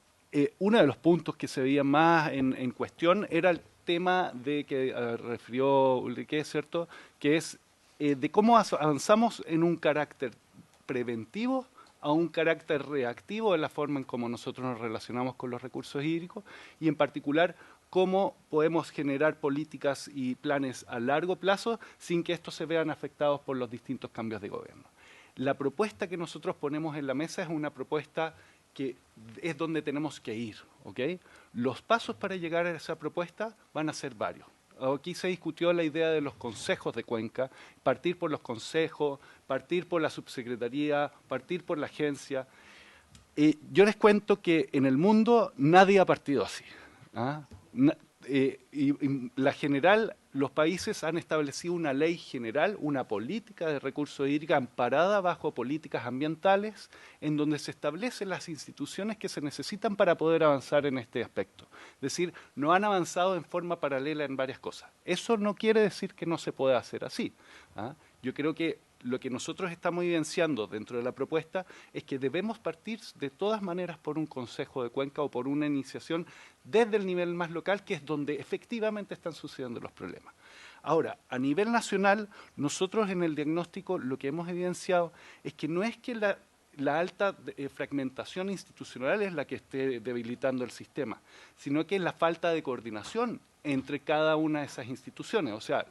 H: uno de los puntos que se veía más en cuestión era el tema de que refirió Ulrike, ¿cierto?, que es de cómo avanzamos en un carácter preventivo a un carácter reactivo de la forma en cómo nosotros nos relacionamos con los recursos hídricos y en particular cómo podemos generar políticas y planes a largo plazo sin que estos se vean afectados por los distintos cambios de gobierno. La propuesta que nosotros ponemos en la mesa es una propuesta que es donde tenemos que ir, ¿ok? Los pasos para llegar a esa propuesta van a ser varios. Aquí se discutió la idea de los consejos de Cuenca, partir por los consejos, partir por la subsecretaría, partir por la agencia. Yo les cuento que en el mundo nadie ha partido así. ¿Ah? Los países han establecido una ley general, una política de recursos hídricos amparada bajo políticas ambientales, en donde se establecen las instituciones que se necesitan para poder avanzar en este aspecto. Es decir, no han avanzado en forma paralela en varias cosas. Eso no quiere decir que no se pueda hacer así. ¿Ah? Yo creo que lo que nosotros estamos evidenciando dentro de la propuesta es que debemos partir de todas maneras por un consejo de Cuenca o por una iniciación desde el nivel más local, que es donde efectivamente están sucediendo los problemas. Ahora, a nivel nacional, nosotros en el diagnóstico lo que hemos evidenciado es que no es que la alta fragmentación institucional es la que esté debilitando el sistema, sino que es la falta de coordinación entre cada una de esas instituciones. O sea,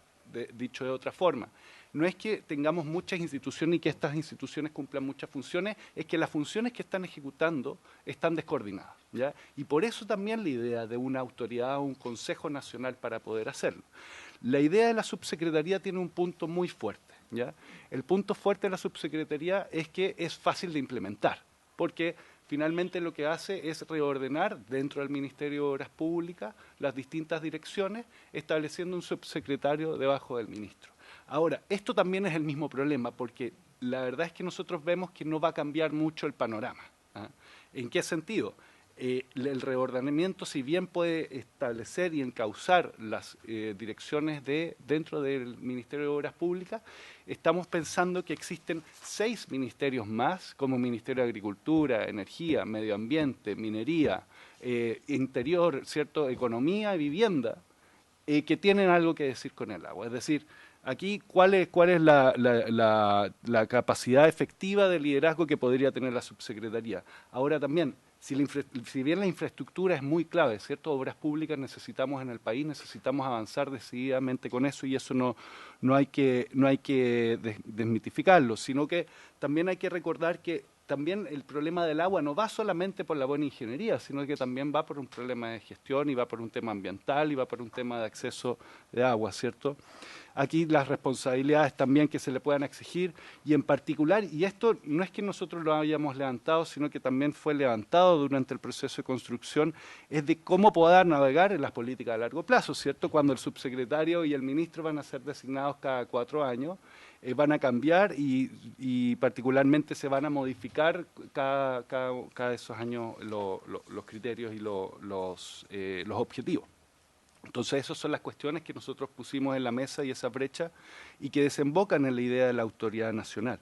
H: dicho de otra forma, no es que tengamos muchas instituciones y que estas instituciones cumplan muchas funciones, es que las funciones que están ejecutando están descoordinadas, ¿ya? Y por eso también la idea de una autoridad o un consejo nacional para poder hacerlo. La idea de la subsecretaría tiene un punto muy fuerte, ¿ya? El punto fuerte de la subsecretaría es que es fácil de implementar, porque finalmente lo que hace es reordenar dentro del Ministerio de Obras Públicas las distintas direcciones, estableciendo un subsecretario debajo del ministro. Ahora, esto también es el mismo problema, porque la verdad es que nosotros vemos que no va a cambiar mucho el panorama. ¿Ah? ¿En qué sentido? El reordenamiento, si bien puede establecer y encauzar las direcciones dentro del Ministerio de Obras Públicas, estamos pensando que existen 6 ministerios más, como Ministerio de Agricultura, Energía, Medio Ambiente, Minería, Interior, ¿cierto?, Economía y Vivienda, que tienen algo que decir con el agua. Es decir, aquí, ¿cuál es la capacidad efectiva de liderazgo que podría tener la subsecretaría? Ahora también, si bien la infraestructura es muy clave, ¿cierto? Obras públicas necesitamos en el país, necesitamos avanzar decididamente con eso y eso no hay que desmitificarlo, sino que también hay que recordar que también el problema del agua no va solamente por la buena ingeniería, sino que también va por un problema de gestión y va por un tema ambiental y va por un tema de acceso de agua, ¿cierto? Aquí las responsabilidades también que se le puedan exigir y en particular, y esto no es que nosotros lo hayamos levantado, sino que también fue levantado durante el proceso de construcción, es de cómo poder navegar en las políticas a largo plazo, ¿cierto? Cuando el subsecretario y el ministro van a ser designados cada 4 años, van a cambiar y particularmente se van a modificar cada de esos años los criterios y los objetivos. Entonces, esas son las cuestiones que nosotros pusimos en la mesa y esa brecha y que desembocan en la idea de la autoridad nacional.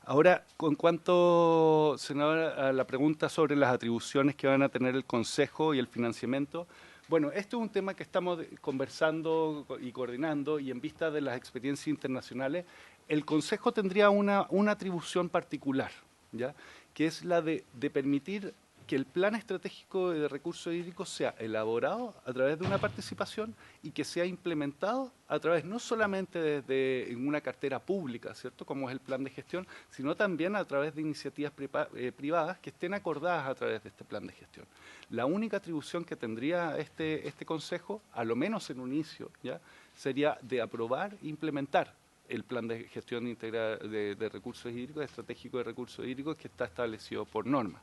H: Ahora, en cuanto, senadora, a la pregunta sobre las atribuciones que van a tener el Consejo y el financiamiento, bueno, esto es un tema que estamos conversando y coordinando y en vista de las experiencias internacionales, el Consejo tendría una atribución particular, ¿ya?, que es la de permitir que el plan estratégico de recursos hídricos sea elaborado a través de una participación y que sea implementado a través no solamente de una cartera pública, ¿cierto?, como es el plan de gestión, sino también a través de iniciativas privadas que estén acordadas a través de este plan de gestión. La única atribución que tendría este Consejo, a lo menos en un inicio, ¿ya?, sería de aprobar e implementar el plan de gestión integral de recursos hídricos, estratégico de recursos hídricos que está establecido por norma.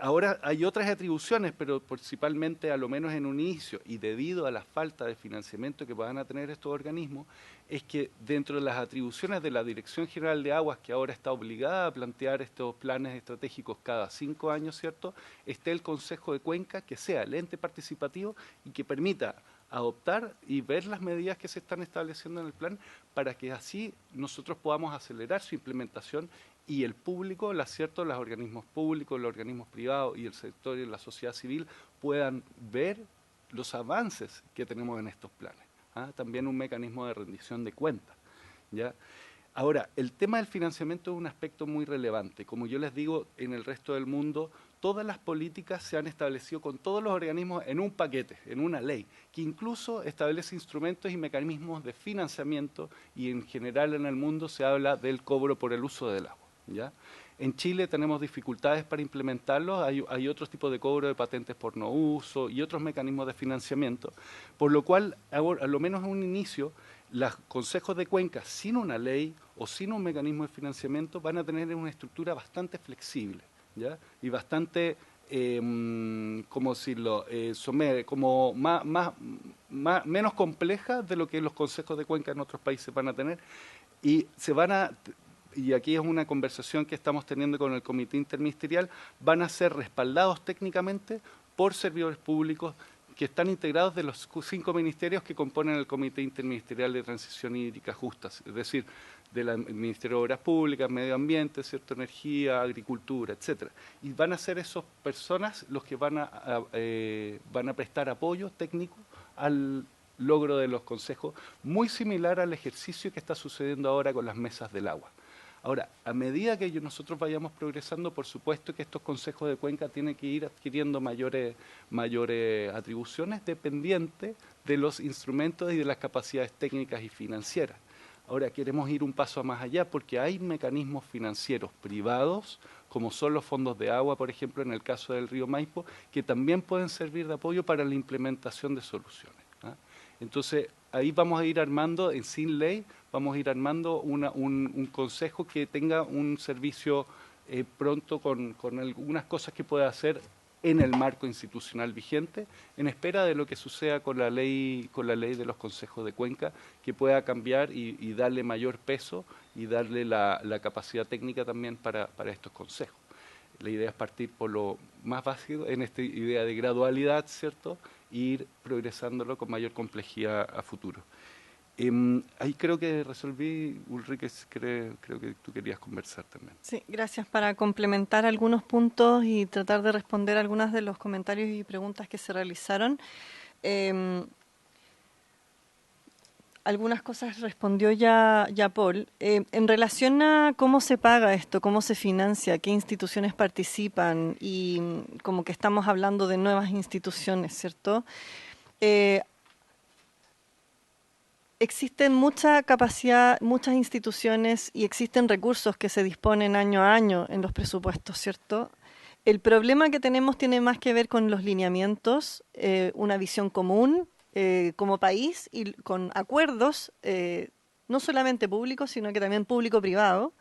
H: Ahora hay otras atribuciones, pero principalmente, a lo menos en un inicio, y debido a la falta de financiamiento que van a tener estos organismos, es que dentro de las atribuciones de la Dirección General de Aguas, que ahora está obligada a plantear estos planes estratégicos cada 5 años, ¿cierto?, esté el Consejo de Cuenca, que sea el ente participativo y que permita adoptar y ver las medidas que se están estableciendo en el plan para que así nosotros podamos acelerar su implementación y el público, ¿cierto?, los organismos públicos, los organismos privados y el sector y la sociedad civil puedan ver los avances que tenemos en estos planes. También un mecanismo de rendición de cuentas, ¿ya? Ahora, el tema del financiamiento es un aspecto muy relevante. Como yo les digo, en el resto del mundo, todas las políticas se han establecido con todos los organismos en un paquete, en una ley, que incluso establece instrumentos y mecanismos de financiamiento, y en general en el mundo se habla del cobro por el uso del agua, ¿ya? En Chile tenemos dificultades para implementarlos, hay otros tipos de cobro de patentes por no uso y otros mecanismos de financiamiento, por lo cual, a lo menos en un inicio, los consejos de cuenca sin una ley o sin un mecanismo de financiamiento van a tener una estructura bastante flexible, ¿ya? Y bastante, ¿cómo decirlo?, como menos compleja de lo que los consejos de cuenca en otros países van a tener, y y aquí es una conversación que estamos teniendo con el Comité Interministerial, van a ser respaldados técnicamente por servidores públicos que están integrados de los 5 ministerios que componen el Comité Interministerial de Transición Hídrica Justa, es decir, del Ministerio de Obras Públicas, Medio Ambiente, ¿cierto?, Energía, Agricultura, etcétera. Y van a ser esas personas los que van a prestar apoyo técnico al logro de los consejos, muy similar al ejercicio que está sucediendo ahora con las mesas del agua. Ahora, a medida que nosotros vayamos progresando, por supuesto que estos consejos de cuenca tienen que ir adquiriendo mayores atribuciones dependientes de los instrumentos y de las capacidades técnicas y financieras. Ahora, queremos ir un paso más allá porque hay mecanismos financieros privados, como son los fondos de agua, por ejemplo, en el caso del río Maipo, que también pueden servir de apoyo para la implementación de soluciones. Entonces, ahí vamos a ir armando, sin ley, vamos a ir armando un consejo que tenga un servicio pronto con algunas cosas que pueda hacer en el marco institucional vigente, en espera de lo que suceda con la ley de los consejos de cuenca, que pueda cambiar y darle mayor peso y darle la capacidad técnica también para estos consejos. La idea es partir por lo más básico, en esta idea de gradualidad, ¿cierto?, e ir progresándolo con mayor complejidad a futuro. Ahí creo que resolví, Ulrike, creo que tú querías conversar también.
E: Sí, gracias. Para complementar algunos puntos y tratar de responder algunos de los comentarios y preguntas que se realizaron. Algunas cosas respondió ya Paul. En relación a cómo se paga esto, cómo se financia, qué instituciones participan, y como que estamos hablando de nuevas instituciones, ¿cierto? Existen mucha capacidad, muchas instituciones, y existen recursos que se disponen año a año en los presupuestos, ¿cierto? El problema que tenemos tiene más que ver con los lineamientos, una visión común como país y con acuerdos, no solamente públicos, sino que también público-privado,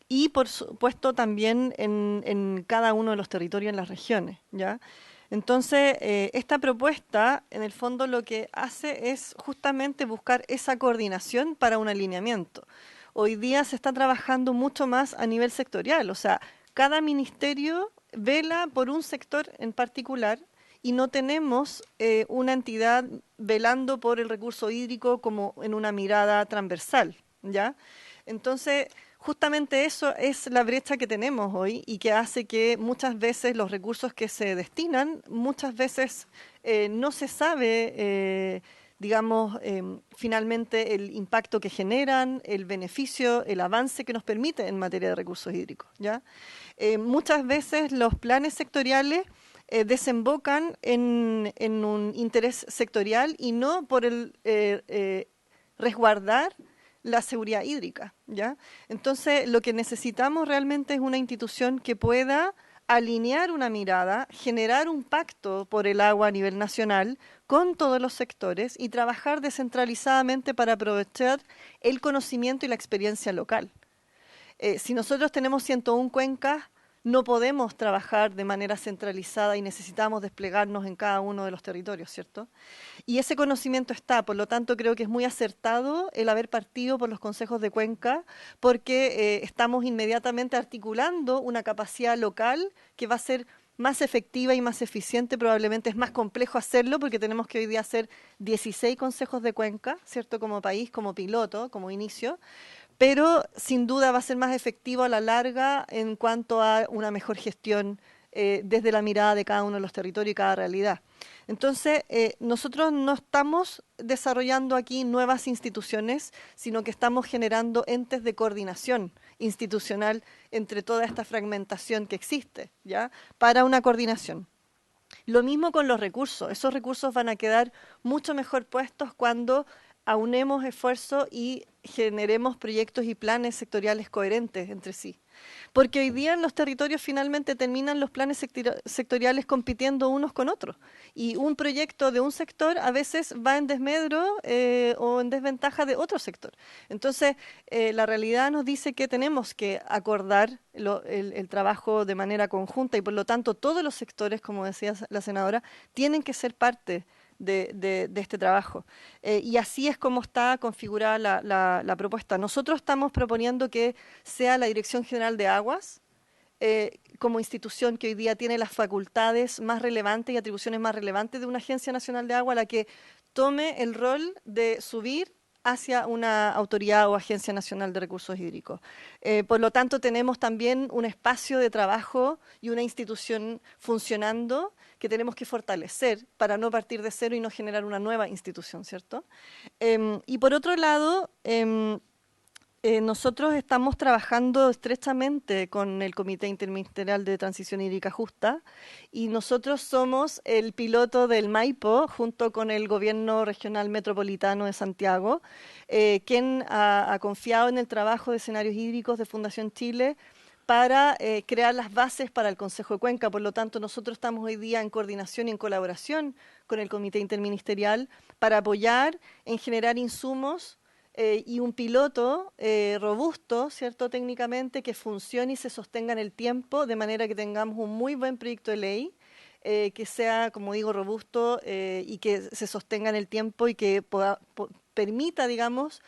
E: y por supuesto también en cada uno de los territorios, en las regiones, ¿ya? Entonces, esta propuesta, en el fondo, lo que hace es justamente buscar esa coordinación para un alineamiento. Hoy día se está trabajando mucho más a nivel sectorial, o sea, cada ministerio vela por un sector en particular y no tenemos una entidad velando por el recurso hídrico como en una mirada transversal, ¿ya? Entonces, justamente eso es la brecha que tenemos hoy y que hace que muchas veces los recursos que se destinan, muchas veces no se sabe, finalmente el impacto que generan, el beneficio, el avance que nos permite en materia de recursos hídricos, ¿ya? Muchas veces los planes sectoriales desembocan en un interés sectorial y no por el resguardar la seguridad hídrica, ¿ya? Entonces, lo que necesitamos realmente es una institución que pueda alinear una mirada, generar un pacto por el agua a nivel nacional con todos los sectores y trabajar descentralizadamente para aprovechar el conocimiento y la experiencia local. Si nosotros tenemos 101 cuencas, no podemos trabajar de manera centralizada y necesitamos desplegarnos en cada uno de los territorios, ¿cierto? Y ese conocimiento está, por lo tanto creo que es muy acertado el haber partido por los consejos de cuenca, porque estamos inmediatamente articulando una capacidad local que va a ser más efectiva y más eficiente. Probablemente es más complejo hacerlo porque tenemos que hoy día hacer 16 consejos de cuenca, ¿cierto? Como país, como piloto, como inicio, pero sin duda va a ser más efectivo a la larga en cuanto a una mejor gestión desde la mirada de cada uno de los territorios y cada realidad. Entonces, nosotros no estamos desarrollando aquí nuevas instituciones, sino que estamos generando entes de coordinación institucional entre toda esta fragmentación que existe, ¿ya? Para una coordinación. Lo mismo con los recursos. Esos recursos van a quedar mucho mejor puestos cuando aunemos esfuerzos y generemos proyectos y planes sectoriales coherentes entre sí. Porque hoy día en los territorios finalmente terminan los planes sectoriales compitiendo unos con otros. Y un proyecto de un sector a veces va en desmedro o en desventaja de otro sector. Entonces, la realidad nos dice que tenemos que acordar el trabajo de manera conjunta y por lo tanto todos los sectores, como decía la senadora, tienen que ser parte de este trabajo. Y así es como está configurada la propuesta. Nosotros estamos proponiendo que sea la Dirección General de Aguas, como institución que hoy día tiene las facultades más relevantes y atribuciones más relevantes de una Agencia Nacional de Agua, la que tome el rol de subir hacia una autoridad o Agencia Nacional de Recursos Hídricos. Por lo tanto, tenemos también un espacio de trabajo y una institución funcionando que tenemos que fortalecer para no partir de cero y no generar una nueva institución, ¿cierto? Y por otro lado, nosotros estamos trabajando estrechamente con el Comité Interministerial de Transición Hídrica Justa y nosotros somos el piloto del Maipo junto con el Gobierno Regional Metropolitano de Santiago, quien ha confiado en el trabajo de escenarios hídricos de Fundación Chile para crear las bases para el Consejo de Cuenca. Por lo tanto, nosotros estamos hoy día en coordinación y en colaboración con el Comité Interministerial para apoyar en generar insumos y un piloto robusto, ¿cierto?, técnicamente, que funcione y se sostenga en el tiempo, de manera que tengamos un muy buen proyecto de ley, que sea, como digo, robusto y que se sostenga en el tiempo y que permita, digamos,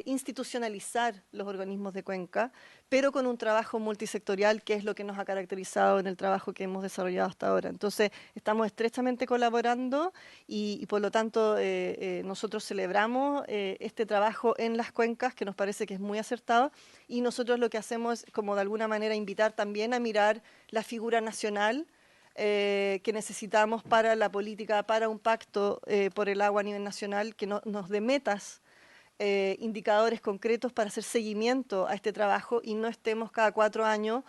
E: institucionalizar los organismos de cuenca, pero con un trabajo multisectorial, que es lo que nos ha caracterizado en el trabajo que hemos desarrollado hasta ahora. Entonces, estamos estrechamente colaborando y por lo tanto, nosotros celebramos este trabajo en las cuencas, que nos parece que es muy acertado, y nosotros lo que hacemos es, como de alguna manera, invitar también a mirar la figura nacional que necesitamos para la política, para un pacto por el agua a nivel nacional, que nos dé metas, indicadores concretos para hacer seguimiento a este trabajo y no estemos cada 4 años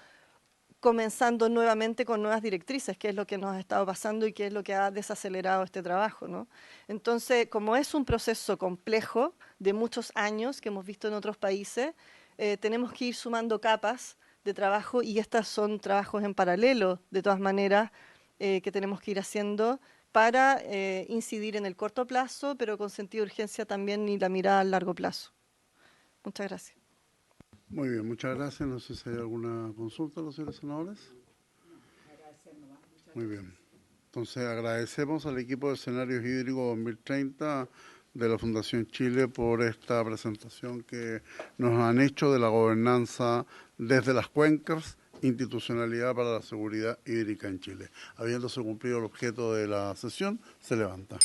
E: comenzando nuevamente con nuevas directrices, que es lo que nos ha estado pasando y que es lo que ha desacelerado este trabajo, ¿no? Entonces, como es un proceso complejo de muchos años que hemos visto en otros países, tenemos que ir sumando capas de trabajo y estos son trabajos en paralelo, de todas maneras, que tenemos que ir haciendo para incidir en el corto plazo, pero con sentido de urgencia también y la mirada a largo plazo. Muchas gracias.
A: Muy bien, muchas gracias. No sé si hay alguna consulta a los señores senadores. Muy bien. Entonces agradecemos al equipo de Escenarios Hídricos 2030 de la Fundación Chile por esta presentación que nos han hecho de la gobernanza desde las cuencas, institucionalidad para la seguridad hídrica en Chile. Habiéndose cumplido el objeto de la sesión, se levanta.